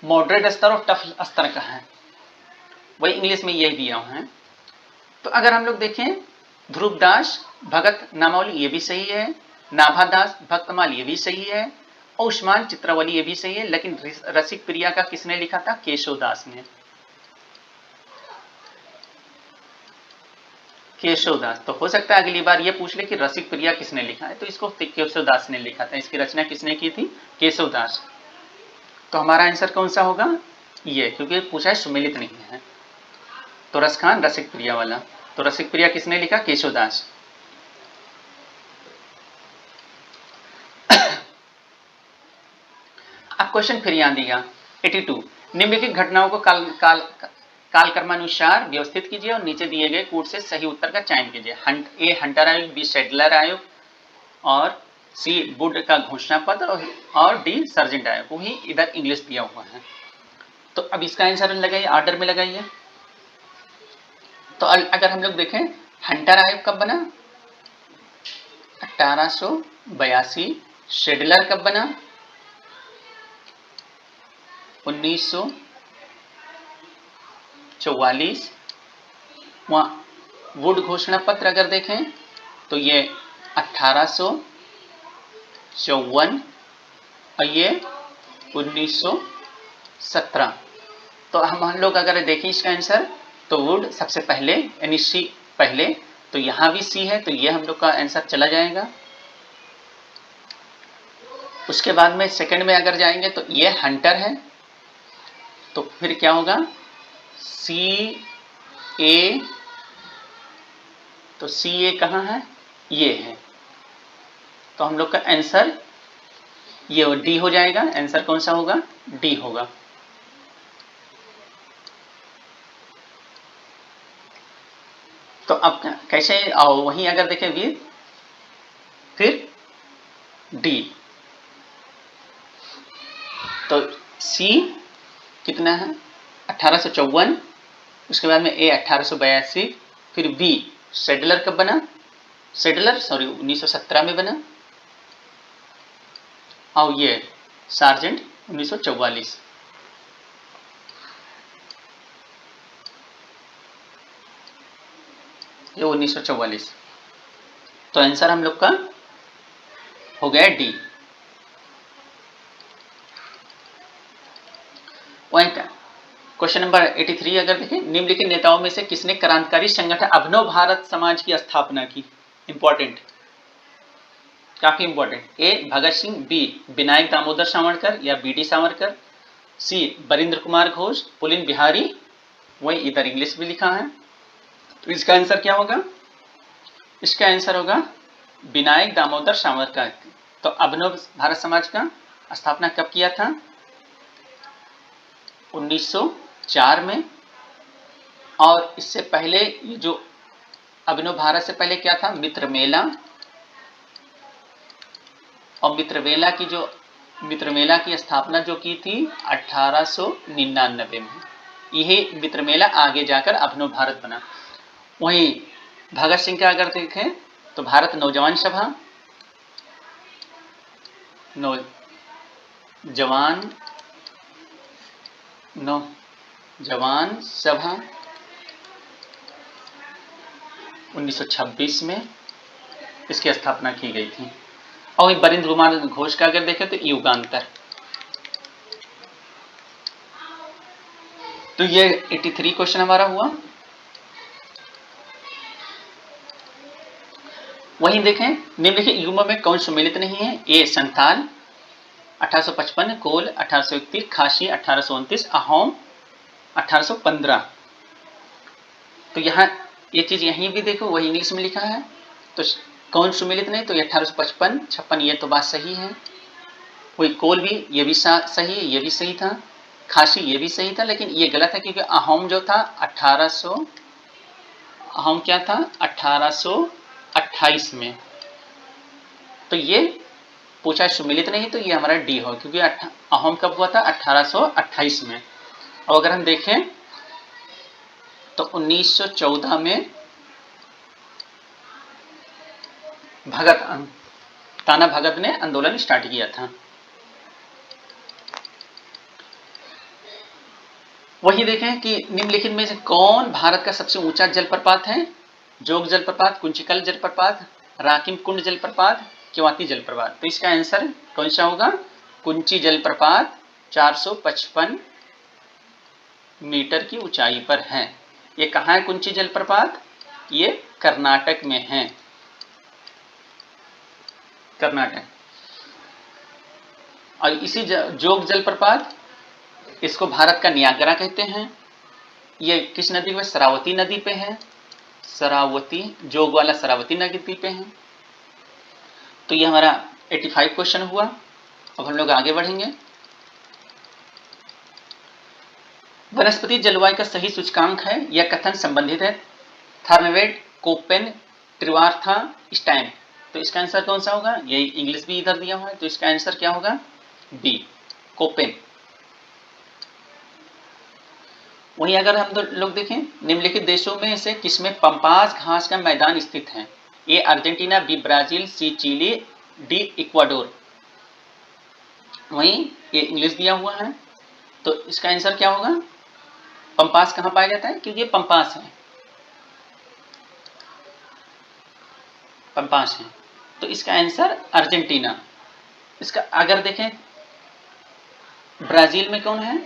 मॉडरेट स्तर और टफ स्तर का है, वही इंग्लिश में यही दिया हुआ है। तो अगर हम लोग देखें ध्रुवदास, भगत नामावली ये भी सही है, नाभादास, भक्तमाल ये भी सही है, और उस्मान चित्रावली ये भी सही है। लेकिन रसिक प्रिया का किसने लिखा था? केशवदास ने। केशवदास। तो हो सकता है अगली बार ये पूछ ले कि रसिक प्रिया किसने लिखा है, तो इसको केशवदास ने लिखा था। इसकी रचना किसने की थी? केशवदास। तो हमारा आंसर कौन सा होगा? ये, क्योंकि पूछा है सुमेलित नहीं है। तो रसखान रसिक प्रिया वाला। तो रसिक प्रिया किसने लिखा? केशवदास। अब क्वेश्चन फिर यहां दिया 82। निम्नलिखित घटनाओं को कालक्रमानुसार व्यवस्थित कीजिए और नीचे दिए गए कूट से सही उत्तर का चयन कीजिए। ए हंटर आयोग, बी शेडलर आयोग, और सी वुड का घोषणा पत्र, और डी सर्जेंट आयोग। वही इधर इंग्लिश दिया हुआ है। तो अब इसका आंसर लगाइए, ऑर्डर में लगाइए। तो अगर हम लोग देखें हंटर आयोग कब बना? 1882। शेडलर कब बना? 1944। वहाँ वुड घोषणा पत्र अगर देखें तो ये 1854 और ये 1917। तो हम लोग अगर देखें इसका आंसर तो वुड सबसे पहले, यानी सी पहले। तो यहाँ भी सी है, तो ये हम लोग का आंसर चला जाएगा। उसके बाद में सेकंड में अगर जाएंगे तो ये हंटर है, तो फिर क्या होगा? सी ए। तो सी ए कहाँ है? ये है। तो हम लोग का आंसर ये डी हो जाएगा। आंसर कौन सा होगा? डी होगा। तो अब कैसे आओ, वहीं अगर देखें वी, फिर डी। तो सी कितना है? 1854। उसके बाद में ए 1882। फिर बी शेडलर कब बना? शेडलर 1917 में बना। और ये सार्जेंट 1944। ये 1944। तो आंसर हम लोग का हो गया डी। क्वेश्चन नंबर 83 अगर देखें, निम्नलिखित नेताओं में से किसने क्रांतिकारी संगठन अभिनव भारत समाज की स्थापना की? इंपॉर्टेंट, काफी इंपॉर्टेंट। ए भगत सिंह, बी विनायक दामोदर सावरकर या बी डी सावरकर, सी बरिंद्र कुमार घोष, पुलिन बिहारी, वही इधर इंग्लिश भी लिखा है। तो इसका आंसर क्या होगा? इसका आंसर होगा विनायक दामोदर सावरकर। तो अभिनव भारत समाज का स्थापना कब किया था? 1904 में। और इससे पहले ये जो अभिनव भारत से पहले क्या था? मित्र मेला। और मित्र मेला की स्थापना जो की थी 1899 में। यही मित्र मेला आगे जाकर अभिनव भारत बना। वहीं भगत सिंह का अगर देखें तो भारत नौजवान सभा, नौजवान सभा 1926 में इसकी स्थापना की गई थी। और बरिंद्र कुमार घोष का अगर देखें तो युगांतर। तो ये 83 क्वेश्चन हमारा हुआ। वहीं देखें, निम्नलिखित युग्मों में कौन सम्मिलित नहीं है? ए संथाल 1855, कोल 1831, खासी 1829, अहोम 1815। तो यहाँ ये चीज यहीं भी देखो, वही इंग्लिश में लिखा है। तो कौन सम्मिलित नहीं? तो ये 1855, 56 ये तो बात सही है। वही कोल भी, ये भी सही है, ये भी सही था। खासी ये भी सही था, लेकिन ये गलत है क्योंकि अहोम जो था 1828 में। तो ये पूछा सम्मिलित नहीं, तो ये हमारा डी हो, क्योंकि अहोम कब हुआ था? 1828 में। और अगर हम देखें तो 1914 में ताना भगत ने आंदोलन स्टार्ट किया था। वही देखें कि निम्नलिखित में से कौन भारत का सबसे ऊंचा जलप्रपात है? जोग जलप्रपात, कुंचिकल जलप्रपात, राकिम कुंड जलप्रपात, केवाती जलप्रपात। तो इसका आंसर कौन सा होगा? कुंची जलप्रपात 455 मीटर की ऊंचाई पर है। ये कहाँ है कुंची जलप्रपात? ये कर्नाटक में है, कर्नाटक। और इसी जोग जलप्रपात, इसको भारत का नियाग्रा कहते हैं। ये किस नदी में? शरावती नदी पे है। शरावती, जोग वाला शरावती नदी पे है। तो ये हमारा 85 क्वेश्चन हुआ। अब हम लोग आगे बढ़ेंगे। वनस्पति जलवायु का सही सूचकांक है, यह कथन संबंधित है थर्नवेट, कोपेन, त्रिवार्था, स्टैम्प। तो इसका आंसर कौन सा होगा? यही इंग्लिश भी इधर दिया हुआ है, तो इसका आंसर क्या होगा? B Koppen. वहीं अगर हम लोग देखें, निम्नलिखित देशों में से किसमें पंपास घास का मैदान स्थित है? ए अर्जेंटीना, बी ब्राजील, सी चिली, डी इक्वाडोर। वहीं ये इंग्लिश दिया हुआ है, तो इसका आंसर क्या होगा? पंपास कहाँ पाया जाता है? क्योंकि ये पंपास है, पंपास है। तो इसका आंसर अर्जेंटीना। इसका अगर देखें ब्राजील में कौन है,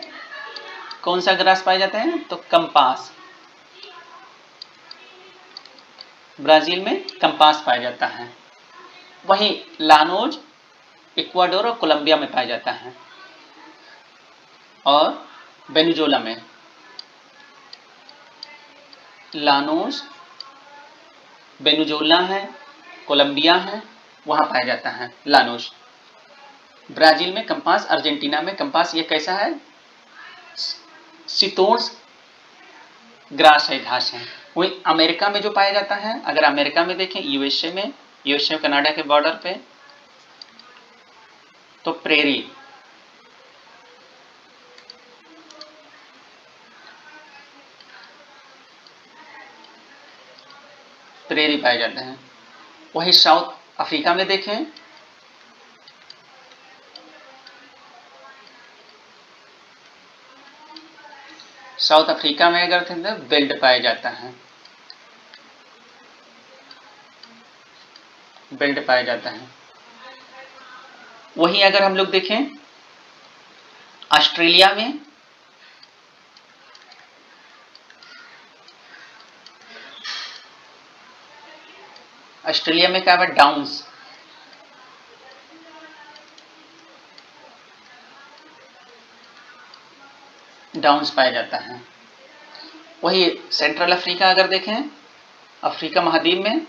कौन सा ग्रास पाया जाता है? तो कंपास। ब्राजील में कंपास पाया जाता है। वहीं लानोज इक्वाडोर और कोलंबिया में पाया जाता है, और वेनेजुएला में। लानोज वेनेजुएला है, कोलंबिया है, वहां पाया जाता है लानोज। ब्राजील में कंपास, अर्जेंटीना में कंपास। ये कैसा है? शीतोष्ण ग्रास है, घास है। वही अमेरिका में जो पाया जाता है, अगर अमेरिका में देखें, यूएसए में, कनाडा के बॉर्डर पे, तो प्रेरी। प्रेरी पाए जाते हैं। वही साउथ अफ्रीका में देखें, साउथ अफ्रीका में अगर तो बेल्ट पाया जाता है, बेल्ट पाया जाता है। वहीं अगर हम लोग देखें ऑस्ट्रेलिया में, ऑस्ट्रेलिया में क्या है? डाउन्स। डाउन्स पाया जाता है। वही सेंट्रल अफ्रीका अगर देखें, अफ्रीका महाद्वीप में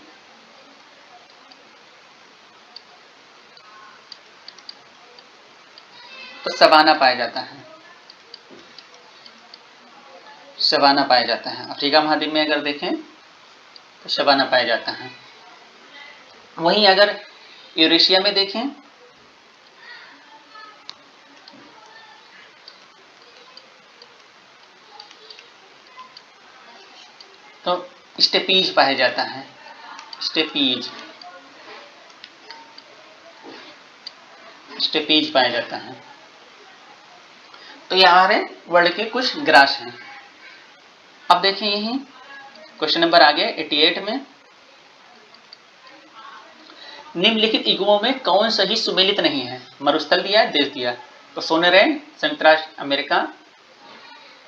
तो सवाना पाया जाता है। सवाना पाया जाता है। अफ्रीका महाद्वीप में अगर देखें तो सवाना पाया जाता है। वहीं अगर यूरेशिया में देखें तो स्टेपीज पाया जाता है। स्टेपीज पाया जाता है। तो ये हमारे वर्ल्ड के कुछ ग्रास हैं। अब देखें यही क्वेश्चन नंबर आ गया 88 में, निम्नलिखित युग्मों में कौन सही सुमेलित नहीं है? मरुस्थल दिया है, देश दिया। तो सोनेरैन संयुक्त राष्ट्र अमेरिका,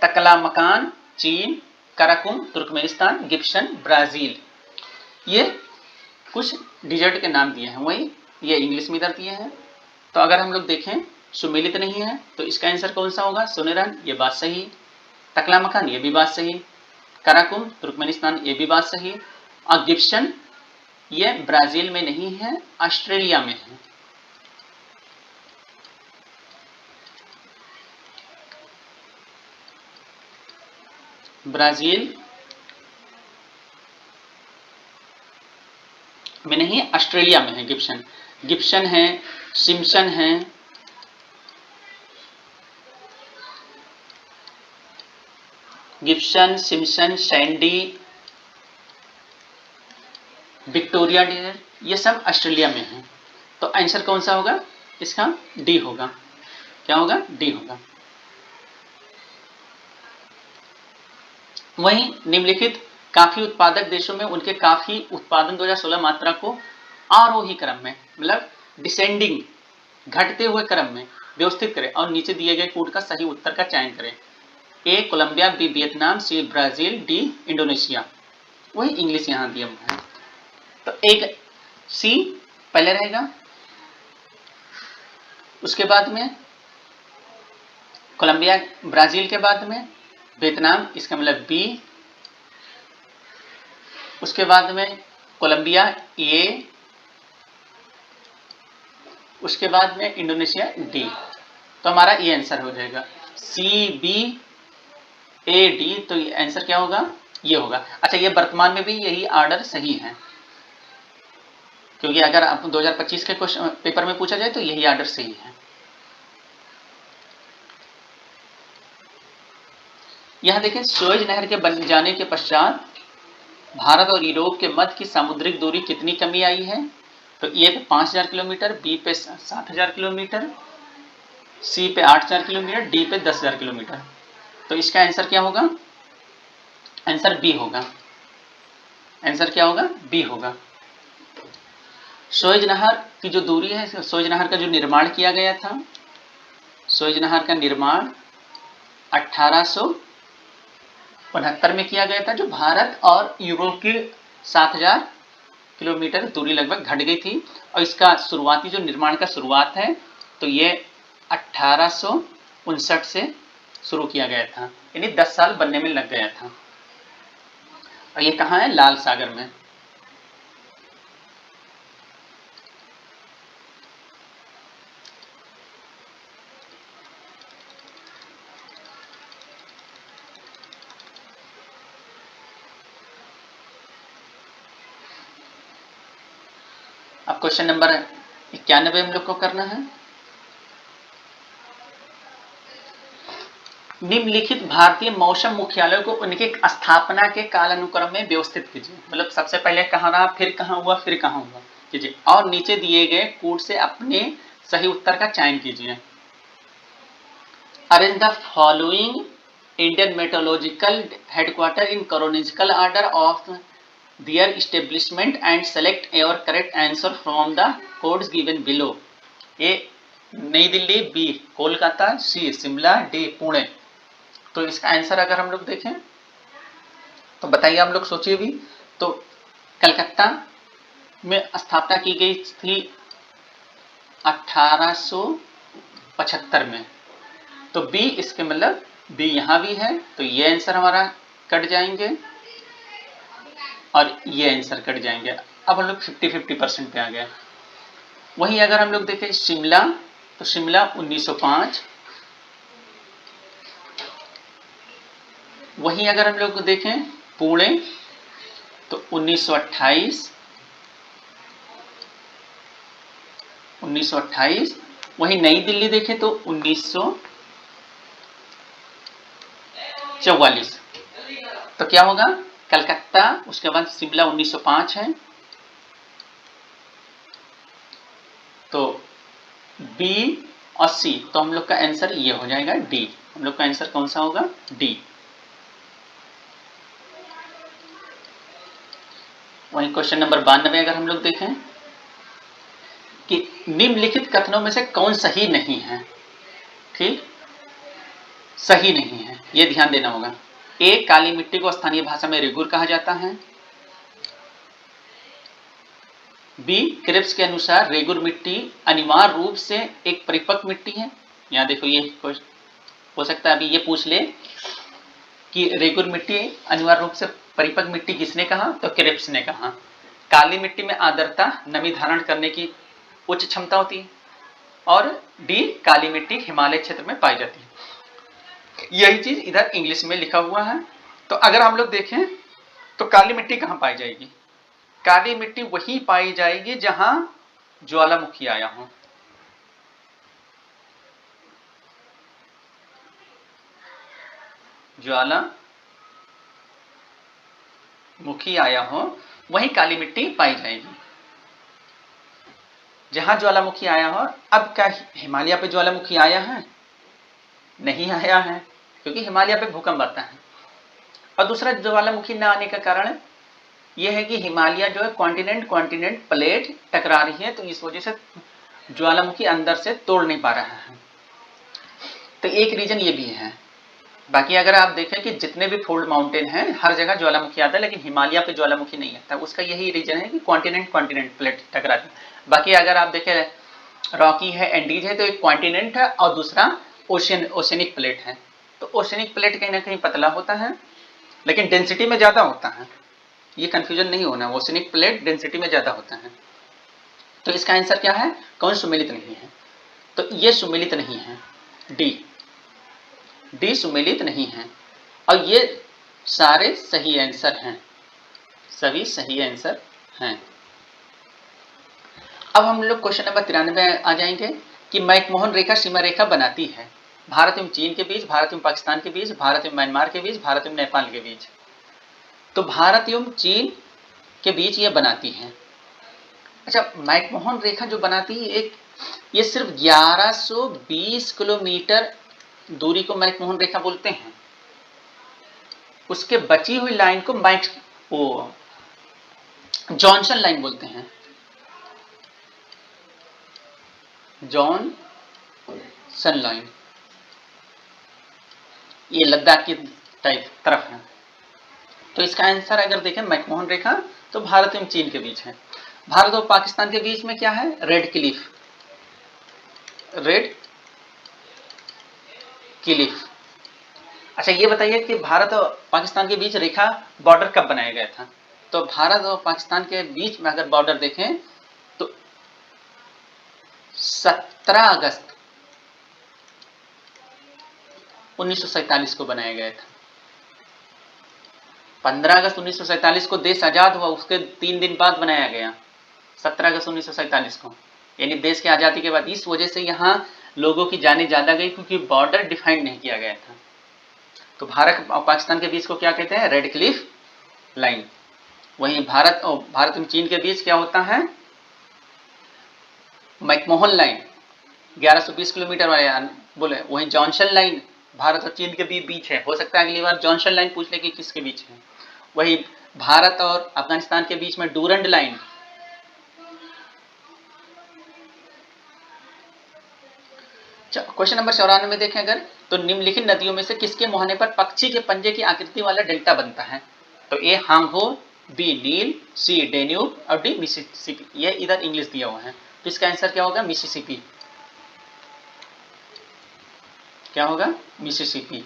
तकलामकान चीन, कराकुम तुर्कमेनिस्तान, गिब्सन ब्राजील। ये कुछ डिजर्ट के नाम दिए हैं, वही ये इंग्लिश में इधर दिए हैं। तो अगर हम लोग देखें सुमेलित नहीं है तो इसका आंसर कौन सा होगा? सोनेरैन, ये बात सही। तकलामकान, ये भी बात सही। कराकुम तुर्कमेनिस्तान, ये भी बात सही। और गिब्सन ये ब्राजील में नहीं है, ऑस्ट्रेलिया में है। ब्राजील में नहीं, ऑस्ट्रेलिया में है गिब्सन। गिब्सन है, सिम्पसन है, Gibson, Simpson, Sandy, Victoria desert, ये सब ऑस्ट्रेलिया में है। तो आंसर कौन सा होगा? इसका डी होगा। क्या होगा? डी होगा। वहीं निम्नलिखित काफी उत्पादक देशों में उनके काफी उत्पादन 2016 मात्रा को आरोही क्रम में, मतलब डिसेंडिंग, घटते हुए क्रम में व्यवस्थित करें और नीचे दिए गए कोड का सही उत्तर का चयन करें। A Colombia, B Vietnam, C Brazil, D Indonesia. वही इंग्लिश यहां दिया है। तो एक सी पहले रहेगा, उसके बाद में कोलंबिया, ब्राजील के बाद में वियतनाम, इसका मतलब बी, उसके बाद में कोलंबिया ए, उसके बाद में इंडोनेशिया डी। तो हमारा ये आंसर हो जाएगा सी बी ए डी। तो ये आंसर क्या होगा? ये होगा। अच्छा, ये वर्तमान में भी यही ऑर्डर सही है, क्योंकि अगर आप 2025 के क्वेश्चन पेपर में पूछा जाए तो यही ऑर्डर सही है। यहां देखें, सुएज नहर के बन जाने के पश्चात भारत और यूरोप के मध्य की सामुद्रिक दूरी कितनी कमी आई है? तो ए पे 5000 किलोमीटर, बी पे 7000 किलोमीटर, सी पे 8000 किलोमीटर, डी पे 10000 किलोमीटर। तो इसका आंसर क्या होगा? आंसर बी होगा। आंसर क्या होगा? बी होगा। सुएज नहर की जो दूरी है, सुएज नहर का जो निर्माण किया गया था, सुएज नहर का निर्माण 1869 में किया गया था, जो भारत और यूरोप की 7000 किलोमीटर दूरी लगभग घट गई थी। और इसका शुरुआती जो निर्माण का शुरुआत है तो ये 1859 से शुरू किया गया था, यानी 10 साल बनने में लग गया था। और ये कहाँ है? लाल सागर में। अब क्वेश्चन नंबर 91 हम लोग को करना है। निम्नलिखित भारतीय मौसम मुख्यालयों को उनके स्थापना के कालानुक्रम में व्यवस्थित कीजिए। मतलब सबसे पहले कहाँ रहा, फिर कहाँ हुआ, फिर कहाँ हुआ कीजिए, और नीचे दिए गए कोड से अपने सही उत्तर का चयन कीजिए। Arrange the following Indian metrological headquarter in chronological order of their establishment and select your correct answer from the codes given below। ए नई दिल्ली, बी कोलकाता, सी शिमला, डी पुणे। तो इसका आंसर अगर हम लोग देखें तो बताइए, हम लोग सोचिए भी। तो कलकत्ता, में स्थापना की गई थी 1875 में। तो बी, इसके मतलब बी यहाँ भी है, तो ये आंसर हमारा कट जाएंगे और ये आंसर कट जाएंगे। अब हम लोग 50-50% पे आ गए। वहीं अगर हम लोग देखें शिमला, तो शिमला 1905। वहीं अगर हम लोग देखें पुणे तो 1928। वहीं नई दिल्ली देखें तो 1944। तो क्या होगा, कलकत्ता, उसके बाद शिमला 1905 है, तो बी और सी, तो हम लोग का आंसर ये हो जाएगा डी। हम लोग का आंसर कौन सा होगा, डी। वहीं क्वेश्चन नंबर 92 अगर हम लोग देखें कि निम्नलिखित कथनों में से कौन सही नहीं है, ठीक, सही नहीं है, ये ध्यान देना होगा। ए, काली मिट्टी को स्थानीय भाषा में रेगुर कहा जाता है। बी, क्रिप्स के अनुसार रेगुर मिट्टी अनिवार्य रूप से एक परिपक्व मिट्टी है। यहां देखो, ये हो सकता है अभी ये पूछ ले कि रेगुर मिट्टी अनिवार्य रूप से परिपक्व मिट्टी किसने कहा, तो क्रिप्स ने कहा। काली मिट्टी में आर्द्रता, नमी धारण करने की उच्च क्षमता होती है। और डी, काली मिट्टी हिमालय क्षेत्र में पाई जाती है। यही चीज इधर इंग्लिश में लिखा हुआ है। तो अगर हम लोग देखें तो काली मिट्टी कहां पाई जाएगी, काली मिट्टी वहीं पाई जाएगी जहां ज्वालामुखी आया हो। ज्वालामुखी आया हो वहीं काली मिट्टी पाई जाएगी, जहां ज्वालामुखी आया हो। अब क्या हिमालय पे ज्वालामुखी आया है, नहीं आया है, क्योंकि हिमालय पे भूकंप आता है। और दूसरा, ज्वालामुखी न आने का कारण यह है कि हिमालय जो है कॉन्टिनेंट प्लेट टकरा रही है, तो इस वजह से ज्वालामुखी अंदर से तोड़ नहीं पा रहा है। तो एक रीजन ये भी है। बाकी अगर आप देखें कि जितने भी फोल्ड माउंटेन हैं हर जगह ज्वालामुखी आता है, लेकिन हिमालय पे ज्वालामुखी नहीं आता। उसका यही रीजन है कि कॉन्टिनेंट प्लेट टकराती है। बाकी अगर आप देखें रॉकी है, एंडीज है, तो एक कॉन्टिनेंट है और दूसरा ओशनिक प्लेट है। तो ओशनिक प्लेट कहीं ना कहीं पतला होता है, लेकिन डेंसिटी में ज्यादा होता है। ये कंफ्यूजन नहीं होना, ओशनिक प्लेट डेंसिटी में ज्यादा होता है। तो इसका आंसर क्या है, कौन सुमेलित नहीं है, तो ये सुमेलित नहीं है, डी सुमेलित नहीं है। और ये सारे सही आंसर हैं, सभी सही आंसर हैं। अब हम लोग क्वेश्चन नंबर 93 आ जाएंगे कि मैकमोहन रेखा सीमा रेखा बनाती है भारत एवं चीन के बीच, भारत एवं पाकिस्तान के बीच, भारत एवं म्यांमार के बीच, भारत एवं नेपाल के बीच। तो भारत एवं चीन के बीच ये बनाती है। अच्छा, मैकमोहन रेखा जो बनाती है ये सिर्फ 1120 किलोमीटर दूरी को मैकमोहन रेखा बोलते हैं। उसके बची हुई लाइन को जॉनसन लाइन बोलते हैं, जॉनसन लाइन। ये लद्दाख की तरफ है। तो इसका आंसर अगर देखें मैकमोहन रेखा, तो भारत एवं चीन के बीच है। भारत और पाकिस्तान के बीच में क्या है, रेड क्लिफ। अच्छा, ये बताइए कि भारत और पाकिस्तान के बीच रेखा बॉर्डर कब बनाया गया था। तो भारत और पाकिस्तान के बीच में अगर बॉर्डर देखें तो 17 अगस्त 1947 को बनाया गया था। 15 अगस्त 1947 को देश आजाद हुआ, उसके 3 दिन बाद बनाया गया, 17 अगस्त 1947 को, यानी देश की आजादी के बाद। इस वजह से यहाँ लोगों की जाने ज्यादा गई, क्योंकि बॉर्डर डिफाइन नहीं किया गया था। तो भारत और पाकिस्तान के बीच को क्या कहते हैं, रेड क्लिफ लाइन। वहीं भारत एवं चीन के बीच क्या होता है, मैकमोहन लाइन 1120 किलोमीटर वाले बोले। वहीं जॉनसन लाइन भारत और चीन के बीच है। हो सकता है अगली बार जॉनसन लाइन पूछ ले कि किसके बीच है। वही भारत और अफगानिस्तान के बीच में डूरंड लाइन। क्वेश्चन नंबर 94 में देखें अगर, तो निम्नलिखित नदियों में से किसके मुहाने पर पक्षी के पंजे की आकृति वाला डेल्टा बनता है। तो ए हांगहो बी नील, सी डेन्यूब और डी मिसिसिपी। ये इधर इंग्लिश दिया हुआ है, तो इसका आंसर क्या होगा? मिसिसिपी। क्या होगा? मिसिसिपी।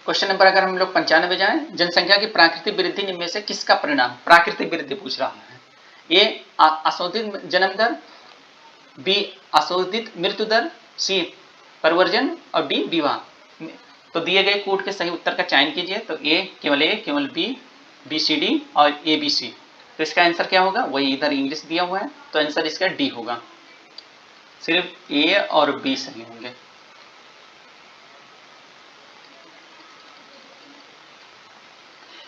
क्वेश्चन नंबर अगर हम लोग 95 जाएं, जनसंख्या की प्राकृतिक वृद्धि निम्न में से किसका परिणाम? प्राकृतिक वृद्धि पूछ रहा है। ए अशोधित जन्म दर, बी अशोधित मृत्यु दर, सी परिवर्जन और डी विवाह। तो दिए गए कोड के सही उत्तर का चयन कीजिए। तो ए केवल बी सी डी और ए बी सी। तो इसका आंसर क्या होगा? वही इधर इंग्लिश दिया हुआ है, तो आंसर इसका डी होगा। सिर्फ ए और बी सही होंगे।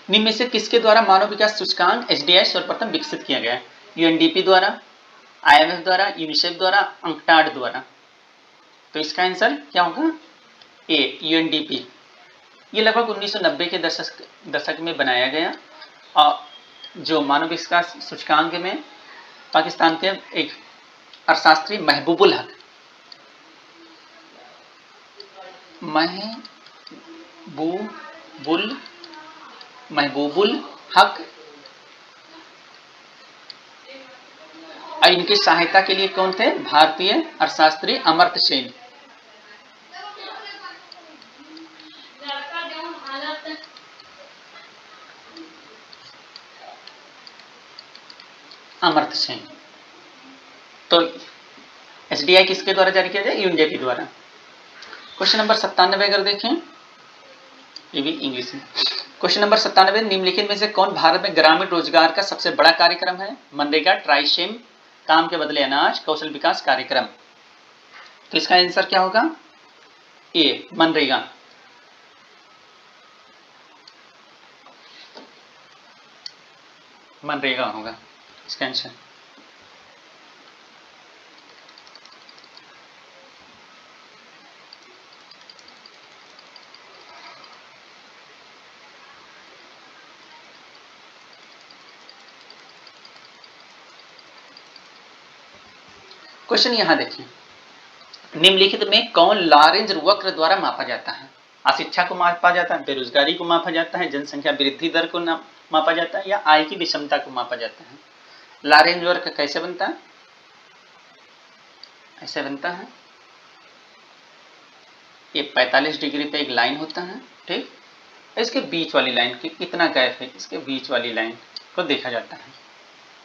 निम्न में से किसके द्वारा मानव विकास सूचकांक एचडीआई सर्वप्रथम विकसित किया गया? यूएनडीपी द्वारा, आईएमएफ द्वारा, यूनिसेफ द्वारा, अंकटाड द्वारा। तो इसका आंसर क्या होगा? ए यूएनडीपी। ये लगभग 1990 के दशक में बनाया गया, और जो मानव विकास सूचकांक में पाकिस्तान के एक अर्थशास्त्री महबूबुल हक और इनकी सहायता के लिए कौन थे? भारतीय अर्थशास्त्री अमर्त्य सेन। अमर्त्य सेन। तो एसडीआई किसके द्वारा जारी किया जाए? यूएनडीपी द्वारा। क्वेश्चन नंबर 97 अगर देखें, ये भी इंग्लिश में। क्वेश्चन नंबर 97, निम्नलिखित में से कौन भारत में ग्रामीण रोजगार का सबसे बड़ा कार्यक्रम है? मनरेगा, ट्राइशेम, काम के बदले अनाज, कौशल विकास कार्यक्रम। तो इसका आंसर क्या होगा? ए मनरेगा। मनरेगा होगा इसका आंसर। क्वेश्चन यहां देखिए, निम्नलिखित में कौन लॉरेंज वक्र द्वारा मापा जाता है? अशिक्षा को मापा जाता है, बेरोजगारी को मापा जाता है, जनसंख्या वृद्धि दर को मापा जाता है, या आय की विषमता को मापा जाता है? लॉरेंज वक्र कैसे बनता है? ऐसे बनता है, ये 45 डिग्री पे एक लाइन होता है, ठीक, इसके बीच वाली लाइन की कितना गैप है, इसके बीच वाली लाइन को देखा जाता है।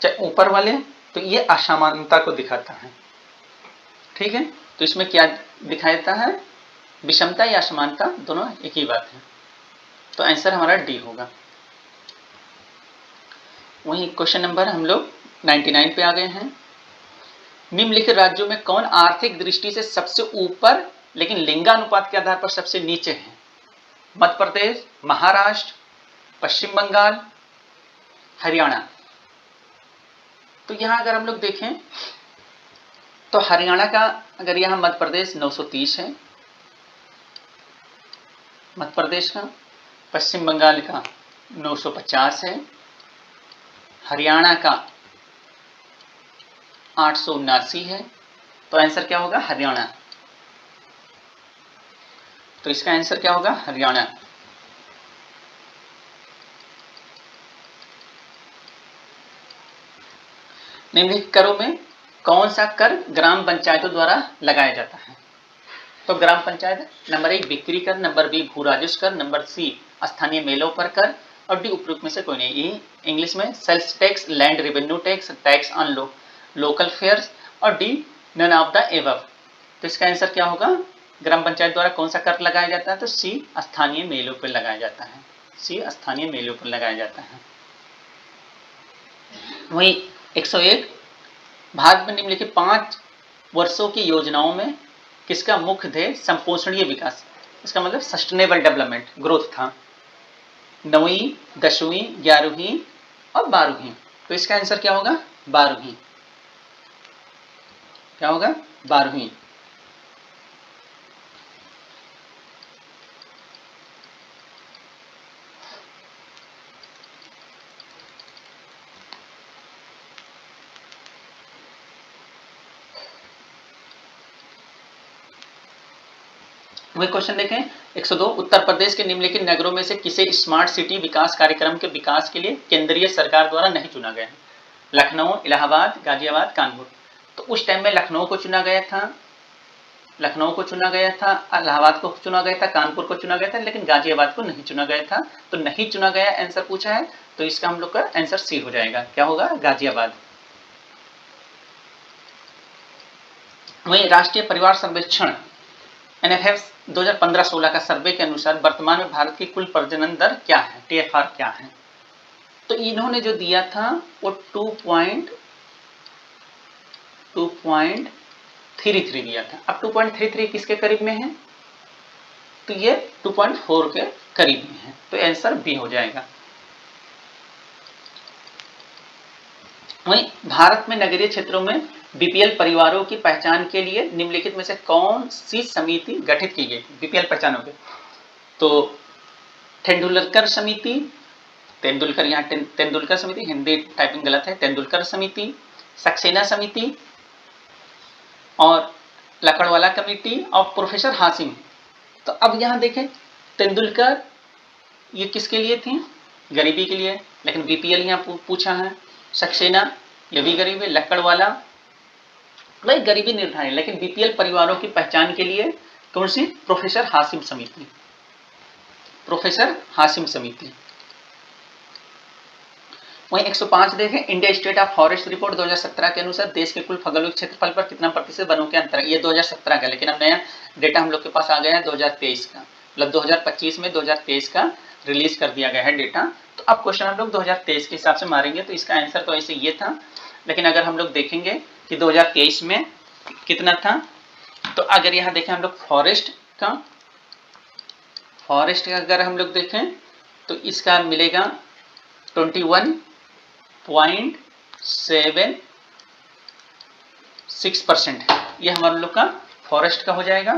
चाहे ऊपर वाले तो ये असमानता को दिखाता है, ठीक है। तो इसमें क्या दिखाता है? विषमता या असमानता, दोनों एक ही बात है। तो आंसर हमारा डी होगा। वहीं क्वेश्चन नंबर हम लोग 99 पे आ गए हैं। निम्नलिखित राज्यों में कौन आर्थिक दृष्टि से सबसे ऊपर लेकिन लिंगानुपात के आधार पर सबसे नीचे है? मध्य प्रदेश, महाराष्ट्र, पश्चिम बंगाल, हरियाणा। तो यहां अगर हम लोग देखें तो हरियाणा का, अगर यहां मध्य प्रदेश 930 है मध्य प्रदेश का, पश्चिम बंगाल का 950 है, हरियाणा का 879 है। तो आंसर क्या होगा? हरियाणा। तो इसका आंसर क्या होगा? हरियाणा। निम्नलिखित करों में कौन सा कर ग्राम पंचायतों द्वारा लगाया जाता है? तो ग्राम पंचायत, नंबर 1 बिक्री कर, नंबर बी भू राजस्व कर, नंबर सी स्थानीय मेलों पर कर, और डी उपयुक्त में से कोई नहीं। ये इंग्लिश में sales tax, land revenue tax, tax on local fairs, और D none of the above. तो इसका आंसर क्या होगा? ग्राम पंचायत द्वारा कौन सा कर लगाया जाता है? तो सी स्थानीय मेलों पर लगाया जाता है। सी स्थानीय मेलों पर लगाया जाता है। वहीं 101, भारत में निम्नलिखित 5 वर्षों की योजनाओं में किसका मुख्य ध्येय संपोषणीय विकास, इसका मतलब सस्टेनेबल डेवलपमेंट ग्रोथ था? 9वीं, 10वीं, 11वीं और 12वीं। तो इसका आंसर क्या होगा? 12वीं। क्या होगा? 12वीं। वही क्वेश्चन देखें, 102 उत्तर प्रदेश के निम्नलिखित नगरों में से किसे स्मार्ट सिटी विकास कार्यक्रम के विकास के लिए केंद्रीय सरकार द्वारा नहीं चुना गया है? लखनऊ, इलाहाबाद, गाजियाबाद, कानपुर। तो उस टाइम में लखनऊ को चुना गया था, इलाहाबाद को चुना गया था, कानपुर को चुना गया था, लेकिन गाजियाबाद को नहीं चुना गया था। तो नहीं चुना गया आंसर पूछा है, तो इसका हम लोग का आंसर सी हो जाएगा। क्या होगा? गाजियाबाद। वहीं राष्ट्रीय परिवार सर्वेक्षण NFS 2015-16 का सर्वे के अनुसार वर्तमान में भारत की कुल प्रजनन दर क्या है, TFR क्या है? तो इन्होंने जो दिया था वो 2.33 दिया था। अब 2.33 किसके करीब में है? तो ये 2.4 के करीब में है, तो आंसर बी हो जाएगा। वहीं भारत में नगरीय क्षेत्रों में BPL परिवारों की पहचान के लिए निम्नलिखित में से कौन सी समिति गठित की गई? BPL पहचानों के तो तेंदुलकर समिति, तेंदुलकर, यहाँ तेंदुलकर समिति, हिंदी टाइपिंग गलत है, तेंदुलकर समिति, सक्सेना समिति और लकड़वाला कमेटी और प्रोफेसर हाशिम। तो अब यहाँ देखें, तेंदुलकर ये किसके लिए थी? गरीबी के लिए, लेकिन BPL यहाँ पूछा है। सक्सेना ये भी गरीब है, लकड़वाला वही गरीबी निर्धारण, लेकिन BPL परिवारों की पहचान के लिए कौन सी? प्रोफेसर हाशिम समिति, प्रोफेसर हाशिम समिति। वहीं 105 देखें, India state of forest report 2017 के अनुसार देश के कुल भौगोलिक क्षेत्रफल पर कितना प्रतिशत वनों के अंतर है? ये 2017 का, लेकिन अब नया डेटा हम लोग के पास आ गया है 2023 का, मतलब 2025 में 2023 का रिलीज कर दिया गया है डेटा। तो अब क्वेश्चन हम लोग 2023 के हिसाब से मारेंगे, तो इसका आंसर तो ऐसे ये था, लेकिन अगर हम लोग देखेंगे कि 2023 में कितना था, तो अगर यहाँ देखें हम लोग फॉरेस्ट का अगर हम लोग देखें तो इसका मिलेगा 21.76%। ये हमारे लोग का फॉरेस्ट का हो जाएगा।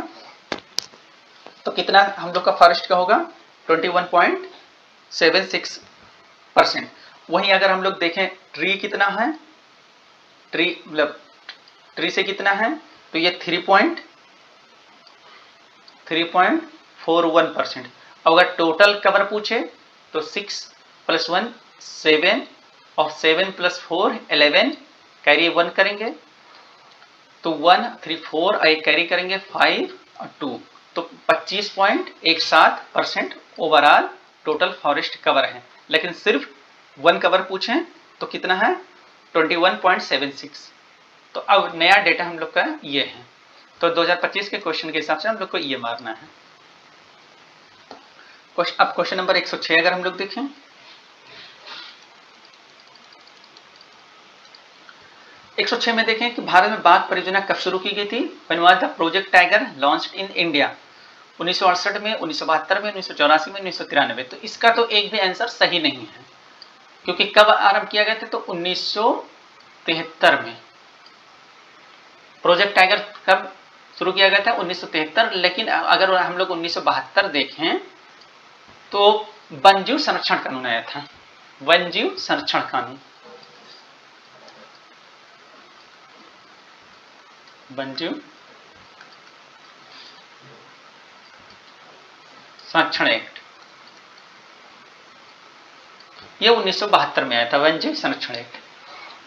तो कितना हम लोग का फॉरेस्ट का होगा? 21.76%। वहीं अगर हम लोग देखें ट्री कितना है, ट्री से कितना है, तो ये 3.41%। अगर टोटल कवर पूछे तो 6 + 1 7 और 7 + 4 11, कैरी 1 करेंगे तो 1 3 4 कैरी करेंगे 5 और 2, तो 25.17% ओवरऑल टोटल फॉरेस्ट कवर है। लेकिन सिर्फ 1 कवर पूछें तो कितना है? 21.76। तो अब नया डेटा हम लोग का ये है, तो 2025 के क्वेश्चन के हिसाब से हम लोग को ये मारना है। अब क्वेश्चन नंबर 106 अगर हम लोग देखें, में देखें कि भारत में बाघ परियोजना कब शुरू की गई थी? When was the project tiger launched in India? 1968 में, 1972 में, 1984 में, 1993। तो इसका तो एक भी आंसर सही नहीं है, क्योंकि कब आरंभ किया गया था? तो 1973 में। प्रोजेक्ट टाइगर कब शुरू किया गया था? 1973। लेकिन अगर हम लोग 1972 देखें तो वन्यजीव संरक्षण कानून आया था, वन्यजीव संरक्षण कानून, वन्यजीव संरक्षण एक्ट, ये 1972 में आया था, वन्यजीव संरक्षण एक्ट।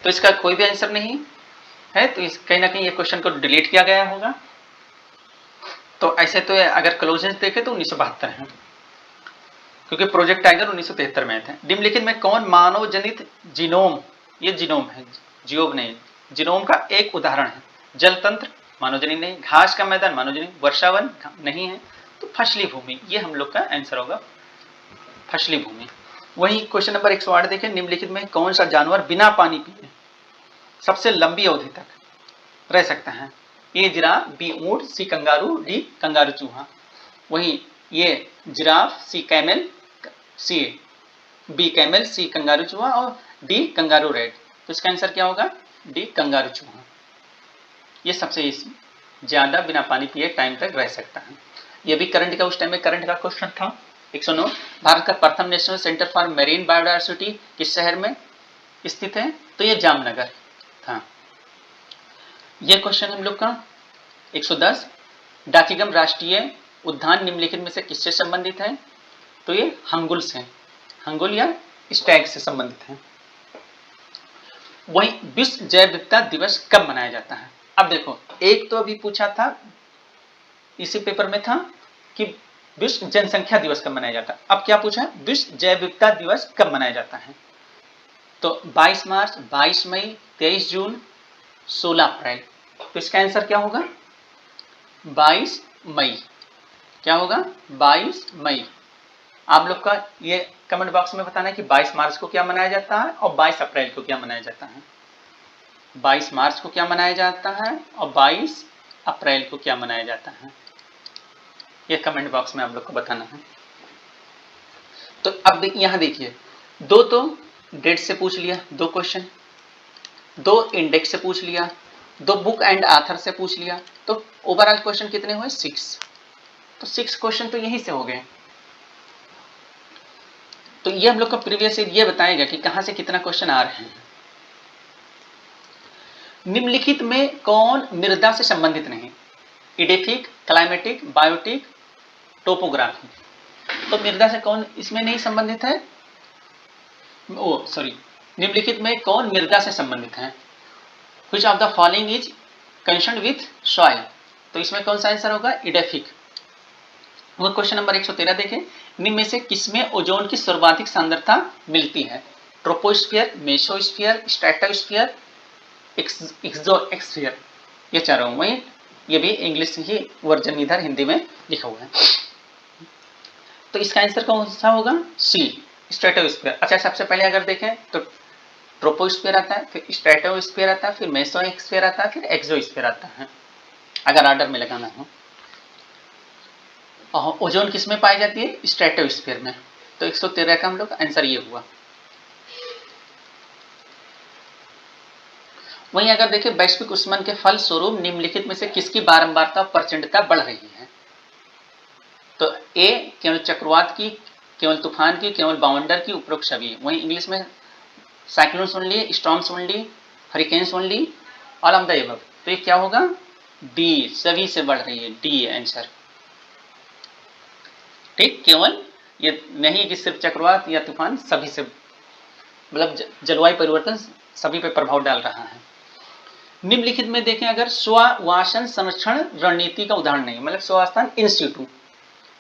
तो इसका कोई भी आंसर नहीं है, तो इस कहीं ना कहीं ये क्वेश्चन को डिलीट किया गया होगा। तो ऐसे तो अगर क्लोजेंस देखे तो 1972 है, क्योंकि प्रोजेक्ट टाइगर 1973 में आया था। निम्नलिखित में कौन मानव जनित जीनोम, ये जीनोम है, जियोब नहीं, जीनोम का एक उदाहरण है? जलतंत्र मानवजनित नहीं, घास का मैदान मानवजनित, वर्षावन नहीं है, तो फसली भूमि, ये हम लोग का आंसर होगा, फसली भूमि। वही क्वेश्चन नंबर 108 देखें, निम्नलिखित में कौन सा जानवर बिना पानी पिए सबसे लंबी अवधि तक रह सकता है? ए जिराफ, बी ऊंट, सी कंगारू, डी कंगारू चूहा। वही ये जिराफ, सी कैमल, बी कैमल, सी कंगारू चूहा और डी कंगारू रेड। तो इसका आंसर क्या होगा? डी कंगारू चूहा। ये सबसे ज्यादा बिना पानी पिए टाइम तक रह सकता है। ये भी करंट का, उस टाइम में करंट का क्वेश्चन था। 109, भारत का प्रथम national centre for marine biodiversity किस शहर में स्थित है? तो ये जामनगर था। ये क्वेश्चन हम लोग का 110, डाकिगम राष्ट्रीय उद्यान निम्नलिखित में से किससे संबंधित है? तो ये हंगुल से, हंगुल या स्टैग से संबंधित है। वही विश्व जैव विविधता दिवस कब मनाया जाता है? अब देखो, एक तो अभी पूछा था, इसी पेपर में था कि विश्व जनसंख्या दिवस कब मनाया जाता है। अब क्या पूछा है? विश्व जैव विविधता दिवस कब मनाया जाता है? तो 22 मार्च, 22 मई, 23 जून, 16 अप्रैल। तो इसका आंसर क्या होगा? 22 मई। क्या होगा? 22 मई। आप लोग का ये कमेंट बॉक्स में बताना है कि 22 मार्च को क्या मनाया जाता है और 22 अप्रैल को क्या मनाया जाता है। 22 मार्च को क्या मनाया जाता है और 22 अप्रैल को क्या मनाया जाता है, ये कमेंट बॉक्स में आप लोग को बताना है। तो अब यहां देखिए, दो तो डेट से पूछ लिया, 2 क्वेश्चन, 2 इंडेक्स से पूछ लिया, 2 बुक एंड आथर से पूछ लिया, तो ओवरऑल क्वेश्चन कितने हुए? 6। तो 6 क्वेश्चन तो यहीं से हो गए। तो ये हम लोग का प्रीवियस ईयर ये बताएगा कि कहां से कितना क्वेश्चन आ रहे हैं। निम्नलिखित में कौन मृदा से संबंधित नहीं? Edaphic, climatic, biotic, topography. तो मृदा से कौन इसमें नहीं संबंधित है? निम्नलिखित में कौन मृदा से संबंधित है? Which of the following is concerned with soil? तो इसमें कौन सा आंसर होगा? इडेफिक। वो क्वेश्चन नंबर 113 देखें, निम्न में से किसमें ओजोन की सर्वाधिक सांद्रता मिलती है? Troposphere, mesosphere, stratosphere, exosphere. ये चारों में, ये भी इंग्लिश ही वर्जन इधर हिंदी में लिखा हुआ है। तो इसका आंसर कौन सा होगा? सी, स्ट्रेटोस्फीयर। अच्छा, सबसे पहले अगर देखें तो ट्रोपोस्फीयर आता है, फिर स्ट्रेटोस्फीयर आता है, फिर मेसोस्फीयर आता है, फिर एक्सोस्फीयर आता है, अगर ऑर्डर में लगाना हो। और ओजोन किस में पाई जाती है? स्ट्रेटोस्फीयर में। तो 113 का हम लोग आंसर ये हुआ। वहीं अगर देखें, वैश्विक उष्मन के फल स्वरूप निम्नलिखित में से किसकी बारंबारता और प्रचंडता बढ़ रही है? तो ए केवल चक्रवात की, केवल तूफान की, केवल बाउंडर की, उपरोक्त सभी। वहीं इंग्लिश में cyclones only, storms only, hurricanes only, all of the above. तो ये क्या होगा? डी, सभी से बढ़ रही है, डी आंसर। ठीक, केवल ये नहीं कि सिर्फ चक्रवात या तूफान, सभी से, मतलब जलवायु परिवर्तन सभी पे प्रभाव डाल रहा है। निम्नलिखित में देखें, अगर स्वावासन संरक्षण रणनीति का उदाहरण नहीं, मतलब स्वास्थान इंस्टीट्यूट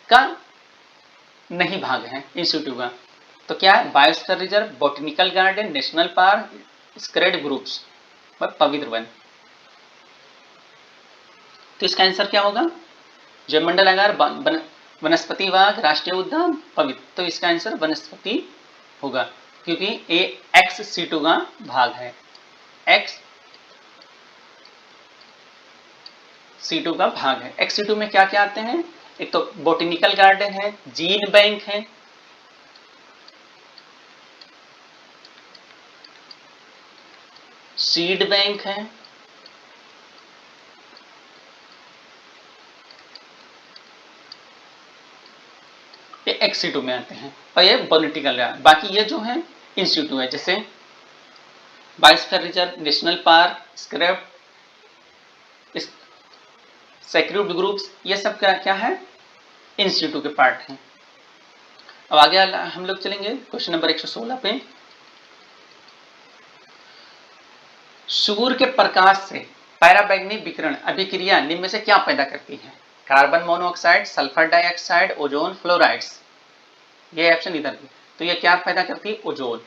का नहीं भाग है, इंस्टीट्यूट का, तो क्या है? Biosphere reserve, botanical garden, national park, sacred groups, पवित्र वन। तो इसका आंसर क्या होगा? जयमंडल अगार, वनस्पति बाग, राष्ट्रीय उद्यान, पवित्र। तो इसका आंसर वनस्पति होगा, क्योंकि ए एक्स-C2 का भाग है, एक्स-C2 का भाग है। एक्स-C2 में क्या क्या आते हैं? एक तो बॉटनिकल गार्डन है, जीन बैंक है, सीड बैंक है, ये एक्स-C2 में आते हैं, और ये बॉटनिकल। बाकी ये जो है इंस्टीट्यूट है, जैसे biosphere reserve, national park, scrap, secured groups, ये सब क्या है? इंस्टीट्यूट के पार्ट हैं। अब आगे हम लोग चलेंगे क्वेश्चन नंबर 116 पे। सूर्य के प्रकाश से पैराबैंगनी विकिरण अभिक्रिया निम्न में से क्या पैदा करती है? Carbon monoxide, sulphur dioxide, ozone, fluorides. ये ऑप्शन इधर भी। तो ये क्या पैदा करती है? ओजोन।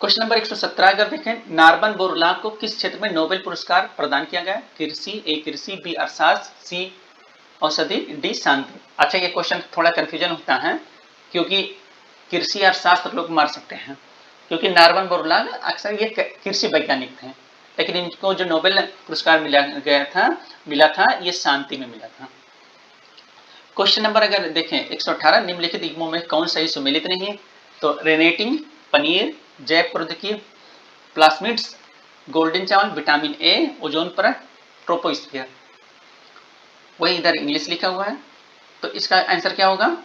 क्वेश्चन नंबर 117 अगर देखें, नार्मन बोरलॉग को किस क्षेत्र में नोबेल पुरस्कार प्रदान किया गया? कृषि, ए कृषि, बी अर्थशास्त्र, सी औषधि, डी शांति। अच्छा, ये क्वेश्चन थोड़ा कंफ्यूजन होता है, क्योंकि कृषि अर्थशास्त्र लोग मार सकते हैं, क्योंकि नार्मन बोरलॉग अक्सर ये कृषि वैज्ञानिक थे, लेकिन इनको जो नोबेल पुरस्कार मिला था ये शांति में मिला था। क्वेश्चन नंबर अगर देखें 118, निम्नलिखित युग्मों में कौन सही सुमेलित नहीं है? तो रेनेटिन, पनीर, जैव प्रौद्योगिकी, प्लास्मिड्स, गोल्डन चावल, विटामिन ए, ओजोन परत, ट्रोपोस्फीयर। वही इधर इंग्लिश लिखा हुआ है, तो इसका आंसर क्या होगा?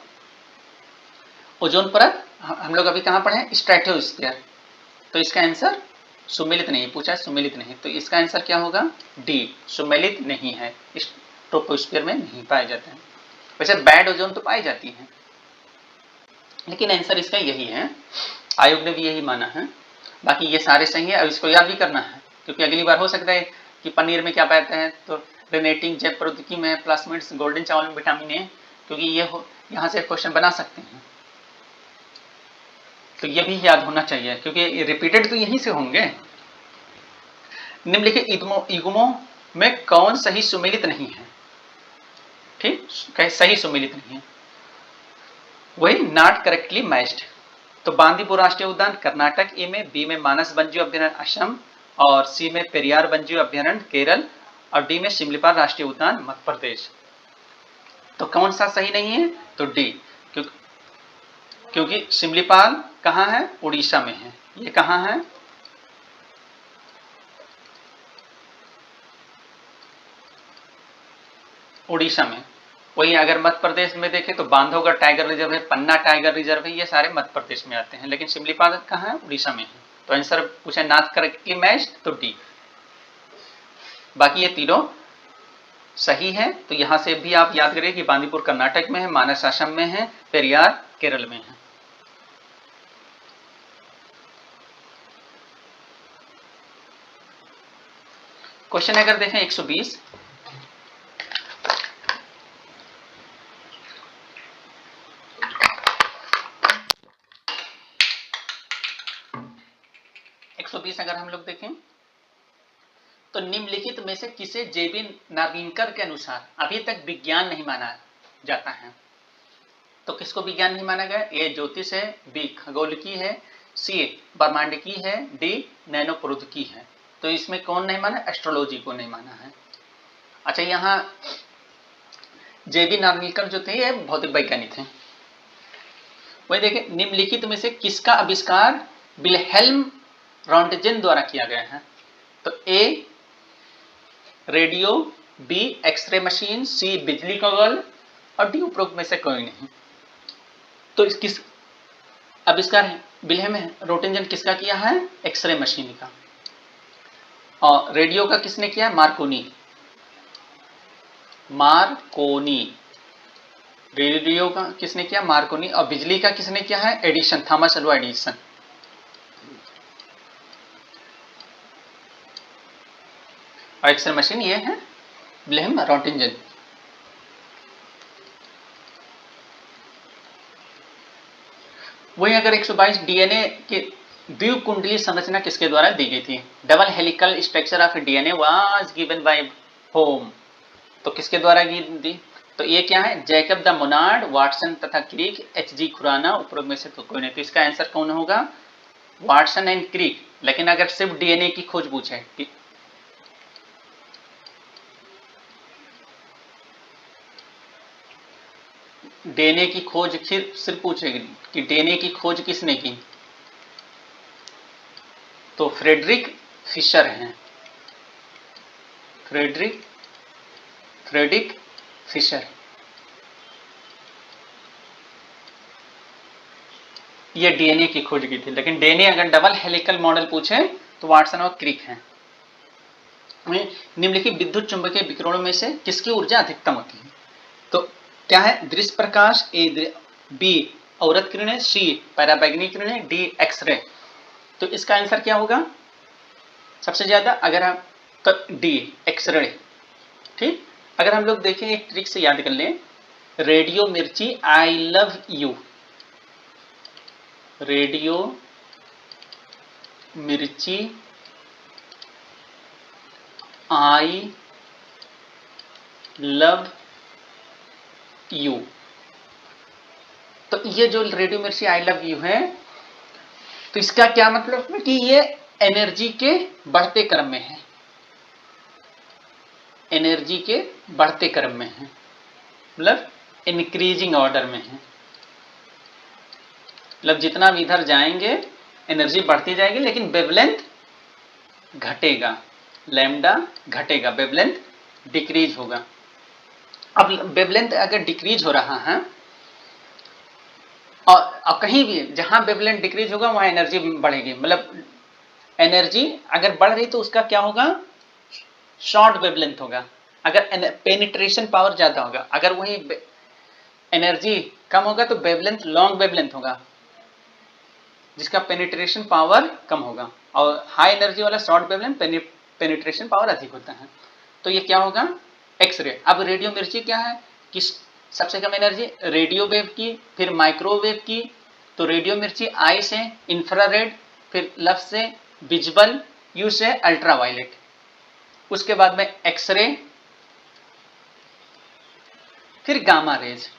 ओजोन परत हम लोग अभी कहाँ पढ़े हैं? स्ट्रेटोस्फीयर। तो इसका आंसर सुमेलित नहीं, पूछा सुमेलित नहीं, तो इसका आंसर क्या होगा? डी, सुमेलित नहीं है। ट्रोपोस्फीयर में नहीं पाए जाते हैं। वैसे बैड ओजोन तो पाई जाती है, लेकिन आंसर इसका यही है, आयोग ने भी यही माना है। बाकी ये सारे सही है, अब इसको याद भी करना है, क्योंकि अगली बार हो सकता है कि पनीर में क्या पाते हैं, तो रेनेटिंग जैव प्रौद्योगिकी में प्लास्मिड्स, गोल्डन चावल में विटामिन ए, क्योंकि ये यहाँ से क्वेश्चन बना सकते हैं, तो ये भी याद होना चाहिए, क्योंकि रिपीटेड तो यहीं से होंगे। निम्नलिखित युग्मों में कौन सही सुमेलित नहीं है? ठीक, सही सुमेलित नहीं है, वही नॉट करेक्टली मैच्ड। तो बांदीपुर राष्ट्रीय उद्यान कर्नाटक ए में, बी में मानस वन्यजीव अभ्यारण्य असम, और सी में पेरियार वन्यजीव अभ्यारण्य केरल, और डी में शिमलीपाल राष्ट्रीय उद्यान मध्य प्रदेश। तो कौन सा सही नहीं है? तो डी, क्योंकि शिमलीपाल कहाँ है? उड़ीसा में है। ये कहाँ है? उड़ीसा में। वही अगर मध्य प्रदेश में देखें तो बांधवगढ़ टाइगर रिजर्व है, पन्ना टाइगर रिजर्व है, ये सारे मध्य प्रदेश में आते हैं, लेकिन शिमलीपाल कहाँ है? उड़ीसा में है। तो आंसर पूछे नॉट करेक्टली मैच्ड, तो डी। बाकी ये तीनों सही है, तो यहां से भी आप याद करिए कि बांदीपुर कर्नाटक में है, मानस असम में है, पेरियार केरल में है। क्वेश्चन अगर देखें 120, अगर हम लोग देखें तो निम्नलिखित में से किसे जेबी नार्लिंकर के अनुसार अभी तक विज्ञान नहीं माना जाता है? तो किसको विज्ञान नहीं माना गया? ए ज्योतिष है, बी खगोलिकी है, सी ब्रह्मांडिकी है, डी नैनो प्रौद्योगिकी है। तो इसमें कौन नहीं माना? एस्ट्रोलॉजी को नहीं माना है। अच्छा, यहाँ जेबी नार्लिंकर जो थे ये भौतिक वैज्ञानिक थे। वही देखें, निम्नलिखित में से किसका आविष्कार विल्हेल्म रॉन्टजेन द्वारा किया गया है? तो ए रेडियो, बी एक्सरे मशीन, सी बिजली का बल्ब, और डी उपरोक्त में से कोई नहीं। तो किस आविष्कार है विल्हेल्म रॉन्टजेन किसका किया है? एक्सरे मशीन का। और रेडियो का किसने किया? मार्कोनी। रेडियो का किसने किया? मार्कोनी। और बिजली का किसने किया है? Edison, Thomas Alva Edison. और एक्सरे मशीन ये है विल्हेल्म रॉन्टजेन। वही अगर 122 डीएनए के द्विकुंडलीय संरचना किसके द्वारा दी गई थी? Double helical structure of DNA was given by home. तो किसके द्वारा दी? तो ये क्या है? जैकब द मोनार्ड, वाटसन तथा क्रिक, एच.जी. खुराना, उपरोक्त में से तो कोई नहीं। तो इसका आंसर कौन होगा? Watson and Crick. लेकिन अगर सिर्फ डीएनए की खोज पूछे कि डीएनए की खोज सिर्फ पूछेगी कि डीएनए की खोज किसने की, तो फ्रेडरिक फिशर हैं। फ्रेडरिक फिशर, ये डीएनए की खोज की थी। लेकिन डीएनए अगर डबल हेलिकल मॉडल पूछे तो वाटसन और क्रिक हैं। निम्नलिखित विद्युत चुंबकीय विकिरणों में से किसकी ऊर्जा अधिकतम होती है? तो क्या है? दृश्य प्रकाश, ए बी अवरत किरणें, सी पराबैंगनी किरणें, डी एक्सरे। तो इसका आंसर क्या होगा सबसे ज्यादा? अगर हम तो डी एक्सरे। ठीक, अगर हम लोग देखें एक ट्रिक से याद कर लें, रेडियो मिर्ची आई लव यू, रेडियो मिर्ची आई लव यू। तो ये जो रेडियो मिर्ची आई लव यू है, तो इसका क्या मतलब है कि ये एनर्जी के बढ़ते क्रम में है, एनर्जी के बढ़ते क्रम में है, मतलब इंक्रीजिंग ऑर्डर में है। मतलब जितना भी इधर जाएंगे एनर्जी बढ़ती जाएगी, लेकिन वेवलेंथ घटेगा, लैम्डा घटेगा, वेवलेंथ डिक्रीज होगा। अब वेवलेंथ अगर डिक्रीज हो रहा है और कहीं भी जहां वेवलेंथ डिक्रीज होगा वहां एनर्जी बढ़ेगी। मतलब एनर्जी अगर बढ़ रही तो उसका क्या होगा? शॉर्ट वेवलेंथ होगा। अगर पेनिट्रेशन पावर ज्यादा होगा, अगर वही एनर्जी कम होगा तो वेवलेंथ लॉन्ग वेवलेंथ होगा जिसका पेनिट्रेशन पावर कम होगा, और हाई एनर्जी वाला शॉर्ट वेवलेंथ पेनिट्रेशन पावर अधिक होता है। तो ये क्या होगा, एक्सरे। अब रेडियो मिर्ची क्या है, किस सबसे कम एनर्जी रेडियो वेव की, फिर माइक्रोवेव की। तो रेडियो मिर्ची आई से, इंफ्रारेड, फिर लफ से, विजुअल, यू से अल्ट्रावायलेट, उसके बाद में एक्सरे, फिर गामा रेज।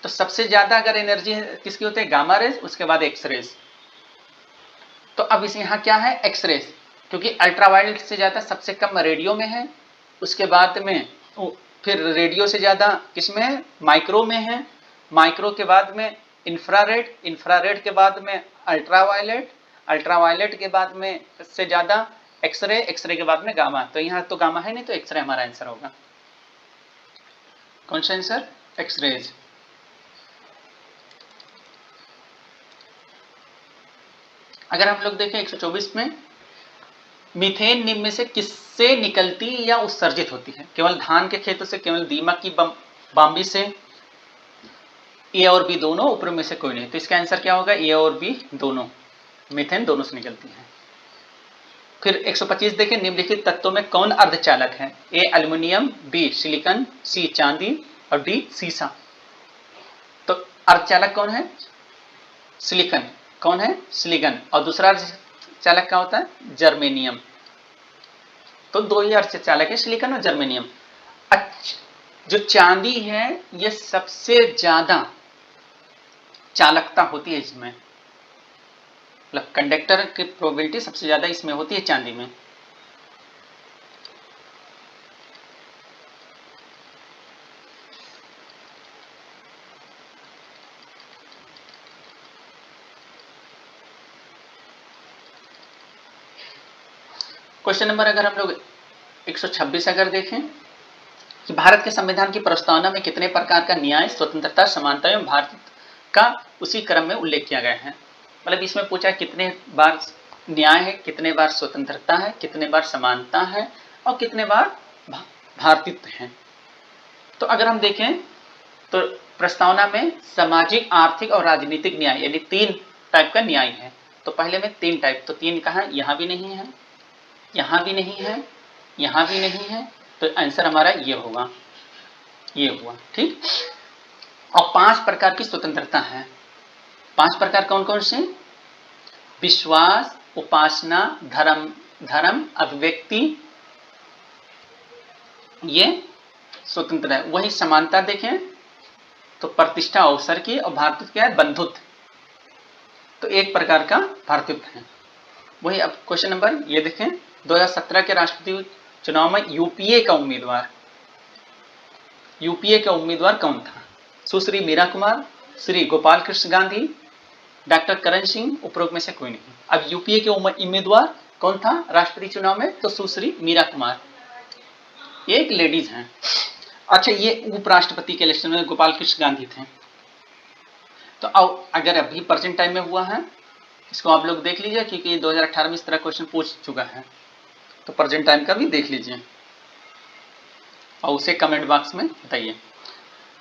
तो सबसे ज्यादा अगर एनर्जी किसकी होती है, गामा रेज, उसके बाद एक्सरेज। तो अब इस यहाँ क्या है, एक्सरेज, क्योंकि अल्ट्रावायलेट से ज्यादा सबसे कम रेडियो में है, उसके बाद में फिर रेडियो से ज्यादा किसमें है, माइक्रो में है, माइक्रो के बाद में इंफ्रारेड, इंफ्रारेड के बाद में अल्ट्रावायलेट, अल्ट्रावायलेट के बाद में से ज्यादा एक्सरे, एक्सरे के बाद में गामा। तो यहाँ तो गामा है नहीं, तो एक्सरे हमारा आंसर होगा। कौन सा आंसर, एक्सरेज। अगर हम लोग देखें 124 में, मीथेन निम्न में से किससे निकलती या उत्सर्जित होती है, केवल धान के खेतों से, केवल दीमक की बाम्बी से, ए और बी दोनों, ऊपर में से कोई नहीं। तो इसका आंसर क्या होगा, ए और बी दोनों, मीथेन दोनों से निकलती है। फिर 125 देखें, निम्नलिखित तत्वों में कौन अर्धचालक है, ए एल्युमिनियम, बी सिलिकॉन, सी चांदी और डी सीसा। तो अर्धचालक कौन है, सिलिकॉन। कौन है, सिलिकॉन। और दूसरा अर्धचालक क्या होता है, जर्मेनियम। तो दो ही अर्धचालक है, सिलिकॉन और जर्मेनियम। अच्छा, जो चांदी है ये सबसे ज्यादा चालकता होती है इसमें, मतलब कंडक्टर की प्रोबेबिलिटी सबसे ज्यादा इसमें होती है चांदी में। क्वेश्चन नंबर अगर हम लोग 126 अगर देखें कि भारत के संविधान की प्रस्तावना में कितने प्रकार का न्याय, स्वतंत्रता, समानता एवं भारत का उसी क्रम में उल्लेख किया गया है। मतलब इसमें पूछा कितने बार न्याय है, कितने बार स्वतंत्रता है, कितने बार समानता है और कितने बार भारतीत्व है। तो अगर हम देखें तो प्रस्तावना में सामाजिक, आर्थिक और राजनीतिक न्याय यानी 3 टाइप का न्याय है। तो पहले में 3 टाइप, तो 3 कहाँ, यहाँ भी नहीं है, यहाँ भी नहीं है, यहाँ भी नहीं है। तो आंसर हमारा ये होगा, ये हुआ, ठीक। और 5 प्रकार की स्वतंत्रता है। 5 प्रकार कौन कौन से, विश्वास, उपासना, धर्म, अभिव्यक्ति, ये स्वतंत्र है। वही समानता देखें तो प्रतिष्ठा, अवसर की, और भारतीय क्या है, बंधुत्व। तो एक प्रकार का भारतीत्व है। वही अब क्वेश्चन नंबर ये देखें, 2017 के राष्ट्रपति चुनाव में यूपीए का उम्मीदवार कौन था, सुश्री मीरा कुमार, श्री गोपाल कृष्ण गांधी, डॉक्टर करण सिंह, उपरोक्त में से कोई नहीं। अब यूपीए के उम्मीदवार कौन था राष्ट्रपति चुनाव में, तो सुश्री मीरा कुमार, ये एक लेडीज हैं। अच्छा, ये उपराष्ट्रपति के इलेक्शन में गोपाल कृष्ण गांधी थे। तो अब अगर अभी प्रेजेंट टाइम में हुआ है, इसको आप लोग देख लीजिए, क्योंकि 2018 में इस तरह क्वेश्चन पूछ चुका है। तो प्रेजेंट टाइम का भी देख लीजिए और उसे कमेंट बॉक्स में बताइए।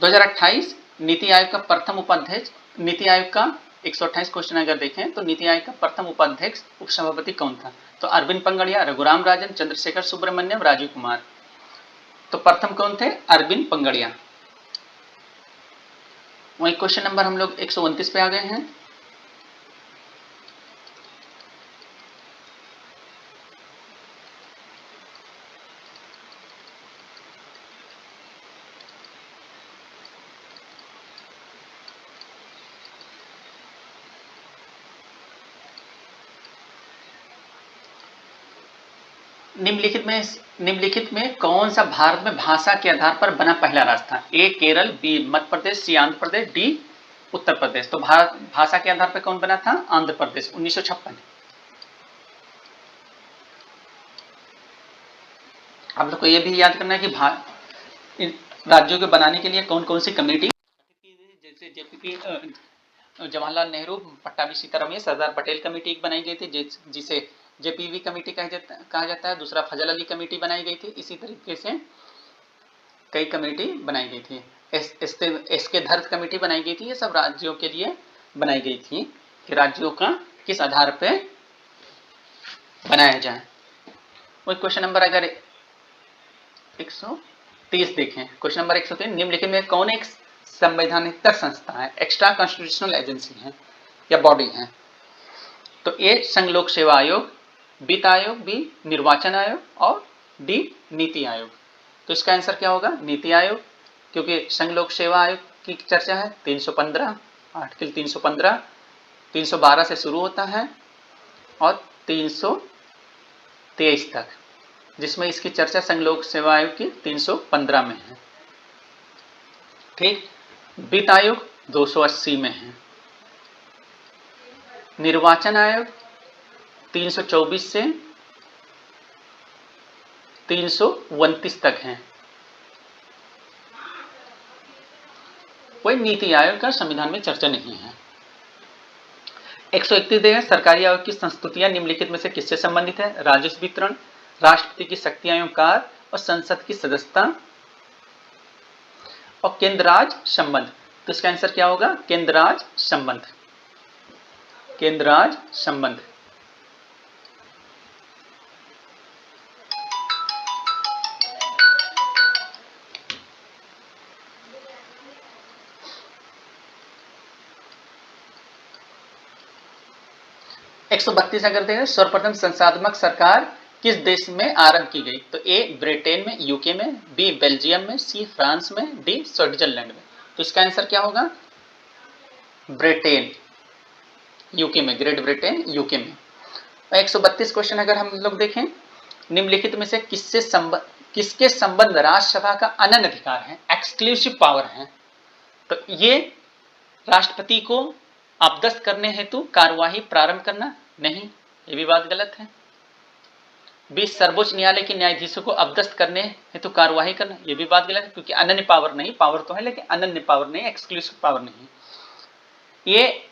2028 नीति आयोग का प्रथम उपाध्यक्ष, नीति आयोग का 128 क्वेश्चन अगर देखें तो नीति आयोग का प्रथम उपाध्यक्ष, उपसभापति कौन था, तो अरविंद पंगड़िया, रघुराम राजन, चंद्रशेखर सुब्रमण्यम, राजीव कुमार। तो प्रथम कौन थे, अरविंद पंगड़िया। वही क्वेश्चन नंबर हम लोग 129 पे आ गए हैं। निम्नलिखित में कौन सा भारत में भाषा के आधार पर बना पहला राज्य था, ए केरल, बी मध्य प्रदेश, सी आंध्र प्रदेश, डी उत्तर प्रदेश। तो भारत भाषा के आधार पर कौन बना था, आंध्र प्रदेश, 1956। आप लोग को यह भी याद करना है कि राज्यों के बनाने के लिए कौन कौन सी कमेटी, जैसे जेपीपी जवाहरलाल नेहरू, पट्टाभी सीतारामैया, सरदार पटेल कमेटी एक बनाई गई थी जिसे जेपीवी कमेटी कहा जाता है। दूसरा फजल अली कमेटी बनाई गई थी। इसी तरीके से कई कमेटी बनाई गई थी। इसके धर्त कमेटी बनाई गई थी, ये सब राज्यों के लिए बनाई गई थी कि राज्यों का किस आधार पे बनाया जाए। वही क्वेश्चन नंबर अगर 130 देखें, क्वेश्चन नंबर 103, निम्नलिखित में कौन एक संवैधानिक संस्था है, एक्स्ट्रा कॉन्स्टिट्यूशनल एजेंसी है या बॉडी है? तो ए संघ लोक सेवा आयोग, वित्त आयोग, बी निर्वाचन आयोग और डी नीति आयोग। तो इसका आंसर क्या होगा? नीति आयोग, क्योंकि संघ लोक सेवा आयोग की चर्चा है 315, आर्टिकल 315 312 से शुरू होता है और 323 तक, जिसमें इसकी चर्चा संघ लोक सेवा आयोग की 315 में है। ठीक, वित्त आयोग 280 में है, निर्वाचन आयोग 324 से 329 तक है। कोई नीति आयोग का संविधान में चर्चा नहीं है। 131 है, सरकारी आयोग की संस्तुतियां निम्नलिखित में से किससे संबंधित है? राजस्व वितरण, राष्ट्रपति की शक्तियां एवं कार्य और संसद की सदस्यता और केंद्र राज्य संबंध। तो इसका आंसर क्या होगा? केंद्र राज्य संबंध, केंद्र राज्य संबंध। एक 132 अगर देखें, सर्वप्रथम संसाधनात्मक सरकार किस देश में आरंभ की गई? तो ए ब्रिटेन में, यूके में, बी बेल्जियम में, सी फ्रांस में, डी स्विट्जरलैंड में। तो इसका आंसर क्या होगा? ब्रिटेन, यूके में, ग्रेट ब्रिटेन यूके में। 132 क्वेश्चन अगर हम लोग देखें, निम्नलिखित में से किसके संबंध राज्यसभा का अनन्य अधिकार है, एक्सक्लूसिव पावर है? तो ये राष्ट्रपति को अपदस्थ करने हेतु कार्यवाही प्रारंभ करना नहीं, ये भी बात गलत है। बी सर्वोच्च न्यायालय के न्यायाधीशों को अपदस्थ करने हेतु कार्यवाही करना, ये भी बात गलत है, क्योंकि अनन्य पावर नहीं, पावर तो है लेकिन अनन्य पावर नहीं, एक्सक्लूसिव पावर नहीं। ये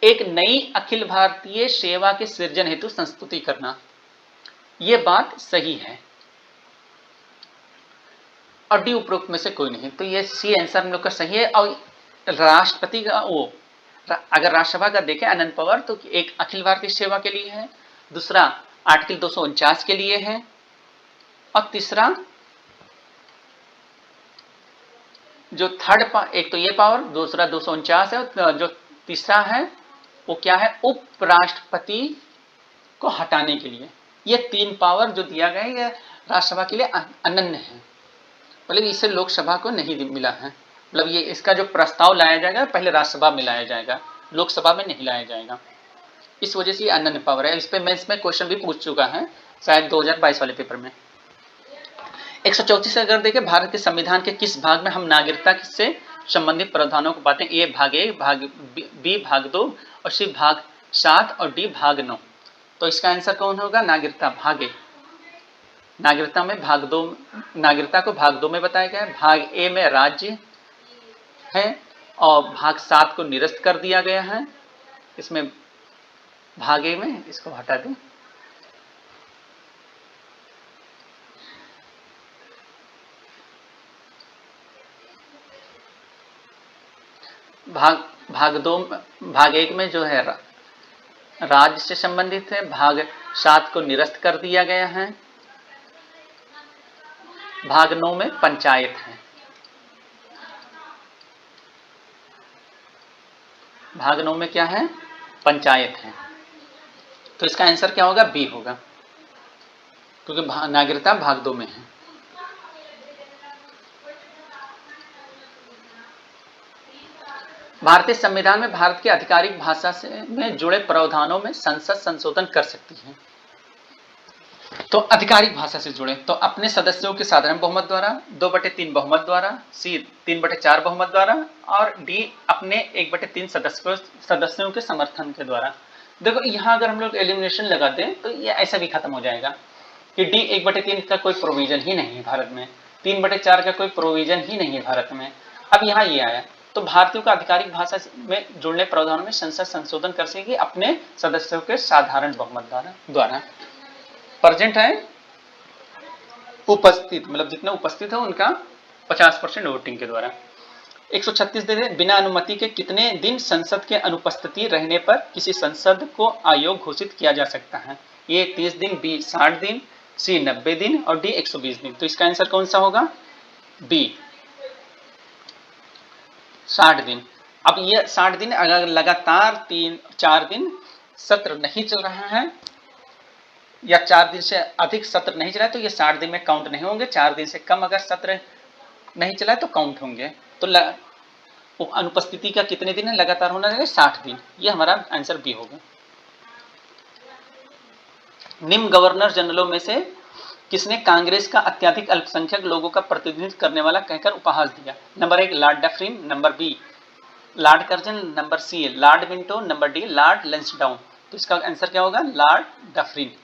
एक नई अखिल भारतीय सेवा के सृजन हेतु संस्तुति करना, ये बात सही है। और डी उपरोक्त में से कोई नहीं, तो ये सी आंसर हम लोग का सही है। और राष्ट्रपति का वो, अगर राज्यसभा का देखें अनंत पावर, तो एक अखिल भारतीय सेवा के लिए है, दूसरा आर्टिकल 249 के लिए है और तीसरा जो थर्ड एक तो ये पावर, दूसरा 249 है, जो तीसरा है वो क्या है? उपराष्ट्रपति को हटाने के लिए। ये 3 पावर जो दिया गया है ये राज्यसभा के लिए अनन्य है, मतलब इसे लोकसभा को नहीं मिला है। मतलब ये इसका जो प्रस्ताव लाया जाएगा पहले राज्यसभा में लाया जाएगा, लोकसभा में नहीं लाया जाएगा, इस वजह से ये अनन्य पावर है। इस पे मैं इसमें क्वेश्चन भी पूछ चुका है शायद 2022 वाले पेपर में। 134 अगर देखें, भारत के संविधान के किस भाग में हम नागरिकता से संबंधित प्रावधानों को पाते हैं? ए भाग 1, भाग बी भाग 2 और सी भाग 7 और डी भाग 9। तो इसका आंसर कौन होगा? नागरिकता भाग 1। नागरिकता में भाग 2, नागरिकता को भाग 2 में बताया गया है। भाग ए में राज्य है और भाग 7 को निरस्त कर दिया गया है। इसमें भाग ए में इसको हटा दें, भाग 2, भाग 1 में जो है राज्य से संबंधित है, भाग 7 को निरस्त कर दिया गया है, भाग 9 में पंचायत है, भाग 9 में क्या है? पंचायत है। तो इसका आंसर क्या होगा? बी होगा, क्योंकि नागरिकता भाग 2 में है। भारतीय संविधान में भारत की आधिकारिक भाषा से में जुड़े प्रावधानों में संसद संशोधन कर सकती है। तो आधिकारिक भाषा से जुड़े तो अपने सदस्यों के साधारण बहुमत द्वारा, 2/3 बहुमत द्वारा, सी 3/4 बहुमत द्वारा और डी अपने 1/3 सदस्यों के समर्थन के द्वारा। देखो यहाँ अगर हम लोग एलिमिनेशन लगा दें तो ये ऐसा भी खत्म हो जाएगा कि डी 1/3 का कोई प्रोविजन ही नहीं है भारत में, 3/4 का कोई प्रोविजन ही नहीं है भारत में। अब यहाँ ये आया तो भारतीयों का आधिकारिक भाषा में जुड़ने प्रावधानों में संसद संशोधन कर सकेगी अपने सदस्यों के साधारण बहुमत द्वारा। प्रेजेंट है उपस्थित, मतलब जितने उपस्थित है उनका 50% वोटिंग के द्वारा। 136 दे दें, बिना अनुमति के कितने दिन संसद के अनुपस्थिति रहने पर किसी संसद को अयोग्य घोषित किया जा सकता है? ए 30 दिन, बी 60 दिन, सी 90 दिन और डी 120 दिन। तो इसका आंसर कौन सा होगा? बी 60 दिन। अब ये 60 दिन अगर लगातार 3-4 दिन सत्र नहीं चल रहा है या 4 दिन से अधिक सत्र नहीं चला है तो ये 60 दिन में काउंट नहीं होंगे। 4 दिन से कम अगर सत्र नहीं चला है तो काउंट होंगे। तो अनुपस्थिति का कितने दिन है लगातार होना चाहिए? 60 दिन। ये हमारा आंसर बी होगा। निम्न गवर्नर जनरलों में से किसने कांग्रेस का अत्यधिक अल्पसंख्यक लोगों का प्रतिनिधित्व करने वाला कहकर उपहास दिया? Number 1 Lord Dufferin, number B Lord Curzon, number C Lord Minto, number D Lord Lansdowne. तो इसका आंसर क्या होगा? Lord Dufferin.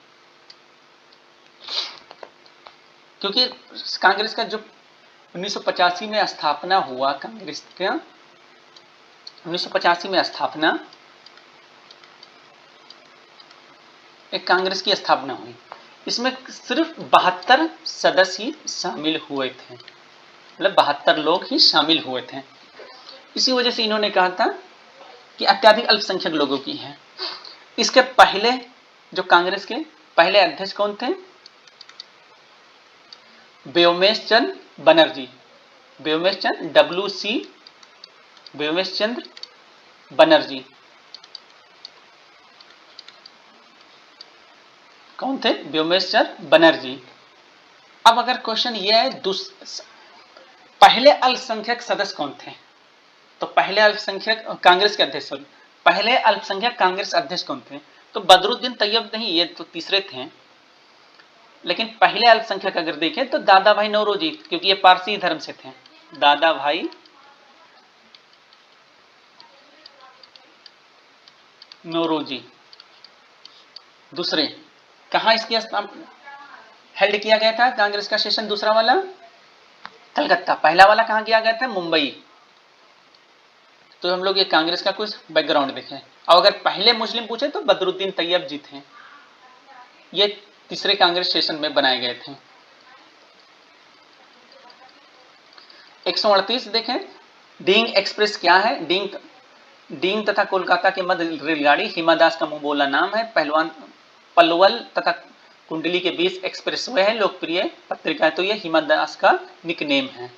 क्योंकि कांग्रेस का जो 1985 में स्थापना हुआ, कांग्रेस का 1985 में स्थापना, एक कांग्रेस की स्थापना हुई, इसमें सिर्फ 72 सदस्य ही शामिल हुए थे, मतलब 72 लोग ही शामिल हुए थे। इसी वजह से इन्होंने कहा था कि अत्यधिक अल्पसंख्यक लोगों की है। इसके पहले जो कांग्रेस के पहले अध्यक्ष कौन थे? व्योमेश चंद्र बनर्जी, व्योमेश चंद्र WC व्योमेश चंद्र बनर्जी कौन थे? व्योमेश चंद्र बनर्जी। अब अगर क्वेश्चन ये है पहले अल्पसंख्यक सदस्य कौन थे, तो पहले अल्पसंख्यक कांग्रेस के अध्यक्ष, सॉरी पहले अल्पसंख्यक कांग्रेस अध्यक्ष कौन थे? तो बदरुद्दीन तैयब नहीं, ये तो तीसरे थे। लेकिन पहले अल्पसंख्यक अगर देखें तो दादा भाई नौरोजी, क्योंकि ये पारसी धर्म से थे। दादा भाई नौरोजी दूसरे। कहां इसकी हेल्ड किया गया था कांग्रेस का सेशन? दूसरा वाला कलकत्ता, पहला वाला कहां किया गया था? मुंबई। तो हम लोग ये कांग्रेस का कुछ बैकग्राउंड देखें। और अगर पहले मुस्लिम पूछे तो बदरुद्दीन तैयब जी थे, ये तीसरे कांग्रेस सेशन में बनाए गए थे। 138 देखें, डींग एक्सप्रेस क्या है? डींग तथा कोलकाता के मध्य रेलगाड़ी हिमा दास का मुंह बोला नाम है। पलवल तथा कुंडली के बीच एक्सप्रेसवे है, लोकप्रिय पत्रिका है। तो ये हिमा दास का निकनेम है,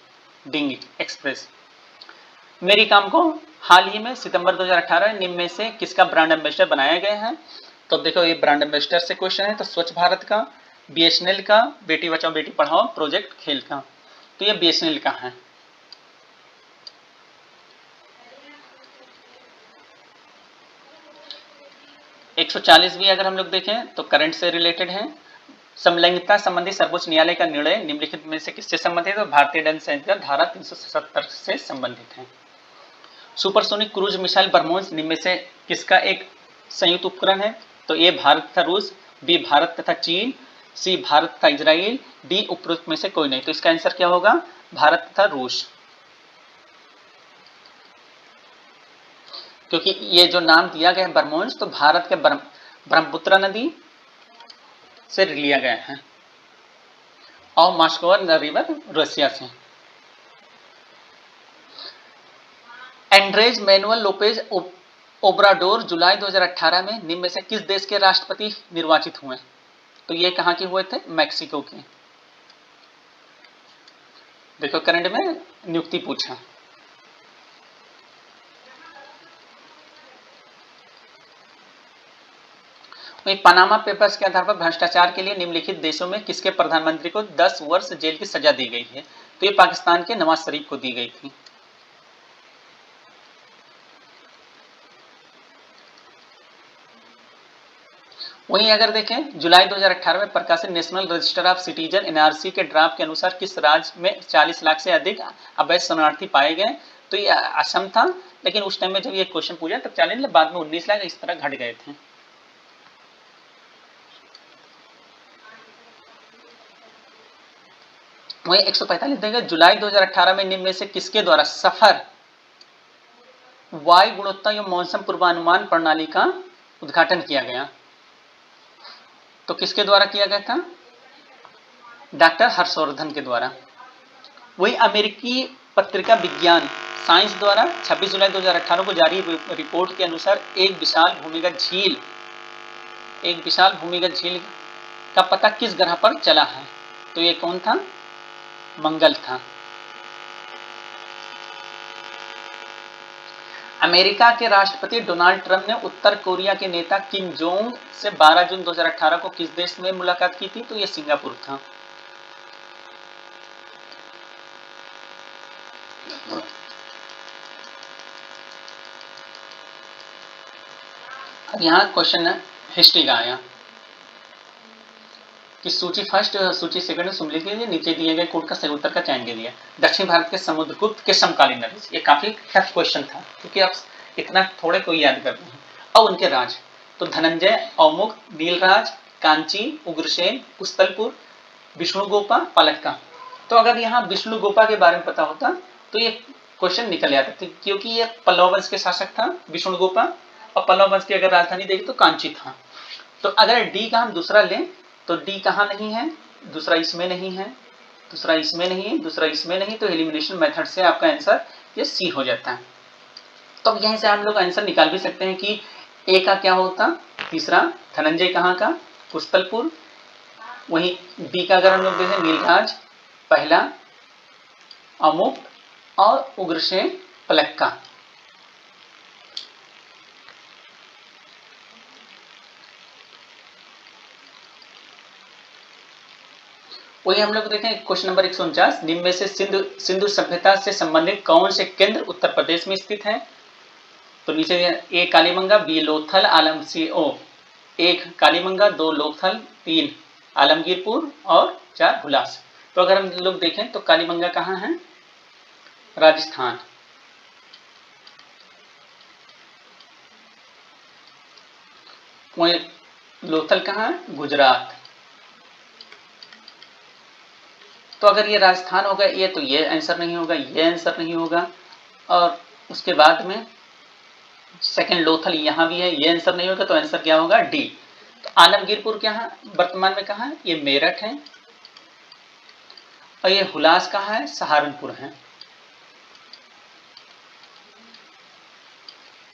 डींग एक्सप्रेस। मेरी काम को हाल ही में सितंबर 2018 निम्न में से किसका ब्रांड एम्बेसडर बनाया गया है? तो देखो ये ब्रांड एम्बेसडर से क्वेश्चन है, तो स्वच्छ भारत का, BSNL का, बेटी बचाओ बेटी पढ़ाओ प्रोजेक्ट खेल का। तो ये BSNL का है। एक 140 भी अगर हम लोग देखें तो करंट से रिलेटेड है। समलैंगिकता संबंधी सर्वोच्च न्यायालय का निर्णय निम्नलिखित में से किससे संबंधित है? तो भारतीय दंड संहिता धारा 377 से संबंधित है। सुपरसोनिक क्रूज मिसाइल ब्रह्मोस निम्न में से किसका एक संयुक्त उपकरण है? तो ए भारत तथा रूस, बी भारत तथा चीन, सी भारत तथा इजराइल, डी उपरोक्त में से कोई नहीं। तो इसका आंसर क्या होगा? भारत तथा रूस। क्योंकि ये जो नाम दिया गया है ब्रह्मोस, तो भारत के ब्रह्मपुत्र नदी से लिया गया है और मॉस्को रिवर रशिया से। एंड्रेज मैनुअल लोपेज ओब्राडोर जुलाई 2018 में निम्न में से किस देश के राष्ट्रपति निर्वाचित हुए? तो ये कहां के हुए थे? मैक्सिको के। देखो करंट में नियुक्ति पूछा। वहीं पनामा पेपर्स के आधार पर भ्रष्टाचार के लिए निम्नलिखित देशों में किसके प्रधानमंत्री को 10 वर्ष जेल की सजा दी गई है? तो ये पाकिस्तान के नवाज शरीफ को दी गई थी। वहीं अगर देखें जुलाई 2018 में प्रकाशित national register of citizen NRC के ड्राफ्ट के अनुसार किस राज्य में 40 लाख से अधिक अवैध शरणार्थी पाए गए? तो ये असम था, लेकिन उस टाइम में जब ये क्वेश्चन पूछा तब 40, बाद में 19 लाख इस तरह घट गए थे। वहीं 145 देगा, जुलाई 2018 में निम्न में से किसके द्वारा सफर वायु गुणवत्ता एवं मौसम पूर्वानुमान प्रणाली का उद्घाटन किया गया? तो किसके द्वारा किया गया था? डॉक्टर हर्षवर्धन के द्वारा। वही अमेरिकी पत्रिका विज्ञान साइंस द्वारा 26 जुलाई 2018 को जारी रिपोर्ट के अनुसार एक विशाल भूमिगत झील का पता किस ग्रह पर चला है? तो ये कौन था? मंगल था। अमेरिका के राष्ट्रपति डोनाल्ड ट्रंप ने उत्तर कोरिया के नेता किम जोंग से 12 जून 2018 को किस देश में मुलाकात की थी? तो ये सिंगापुर था। अब यहाँ क्वेश्चन है हिस्ट्री का आया कि सूची फर्स्ट सूची सेकंड सुन लीजिए, नीचे दिए गए कोड का सही उत्तर का चयन कीजिए। दक्षिण भारत के समुद्रगुप्त के समकालीन नरेश, ये काफी टफ क्वेश्चन था क्योंकि आप इतना थोड़े कोई याद करते हैं। और उनके राज तो धनंजय, औमुख, नीलराज, कांची, उग्रसेन, कुस्तलपुर, विष्णुगोपा, पलक्का। तो अगर यहाँ विष्णुगोपा के बारे में पता होता तो ये क्वेश्चन निकल जाता था क्योंकि ये पल्लव वंश के शासक था विष्णुगोपा, और पल्लव वंश की अगर राजधानी देखी तो कांची था। तो अगर डी का हम दूसरा लें तो डी कहाँ नहीं है? दूसरा इसमें नहीं है, दूसरा इसमें नहीं है, दूसरा इसमें नहीं, तो एलिमिनेशन मेथड से आपका आंसर ये सी हो जाता है। तो यहीं से हम लोग आंसर निकाल भी सकते हैं कि ए का क्या होता? तीसरा धनंजय कहाँ का? कुस्तलपुर। वहीं बी का अगर हम लोग देखें नीलराज पहला, अमुक और उग्रसेन पलक्का। वही हम लोग देखें क्वेश्चन नंबर 149, निम्न में से सिंधु सभ्यता से संबंधित कौन से केंद्र उत्तर प्रदेश में स्थित है? तो नीचे ए कालीबंगा, बी लोथल, एक कालीबंगा, 2 लोथल, 3 आलमगीरपुर और 4 हुलास। तो अगर हम लोग देखें तो कालीबंगा कहाँ है? राजस्थान। वही लोथल कहाँ है? गुजरात। तो अगर ये राजस्थान होगा ये, तो ये आंसर नहीं होगा, ये आंसर नहीं होगा, और उसके बाद में सेकंड लोथल यहाँ भी है, ये आंसर नहीं होगा, तो आंसर क्या होगा? डी। तो आलमगीरपुर क्या है वर्तमान में? कहाँ है? ये मेरठ है। और ये हुलास कहाँ है? सहारनपुर है,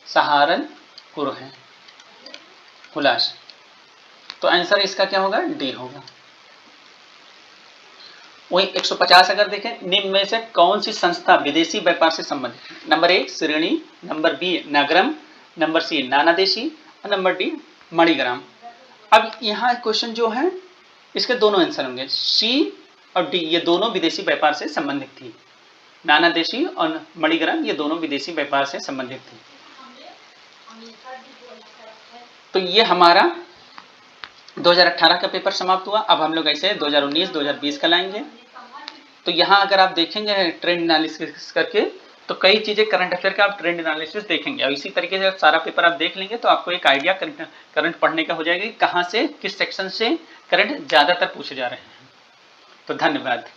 सहारनपुर है हुलास। तो आंसर इसका क्या होगा? डी होगा। वही 150 अगर देखें, निम्न में से कौन सी संस्था विदेशी व्यापार से संबंधित है? नंबर 1 श्रेणी, नंबर बी नगरम, नंबर सी नानादेशी और नंबर डी मणिग्राम। अब यहाँ क्वेश्चन जो है इसके दोनों आंसर होंगे, सी और डी, ये दोनों विदेशी व्यापार से संबंधित थी। नानादेशी और मणिग्राम ये दोनों विदेशी व्यापार से संबंधित थी। तो ये हमारा 2018 का पेपर समाप्त हुआ। अब हम लोग ऐसे 2019 2020 का लाएंगे। तो यहाँ अगर आप देखेंगे ट्रेंड एनालिसिस करके तो कई चीजें करंट अफेयर का आप ट्रेंड एनालिसिस देखेंगे, और इसी तरीके से सारा पेपर आप देख लेंगे तो आपको एक आइडिया करंट पढ़ने का हो जाएगा कि कहाँ से किस सेक्शन से करंट ज्यादातर पूछे जा रहे हैं। तो धन्यवाद।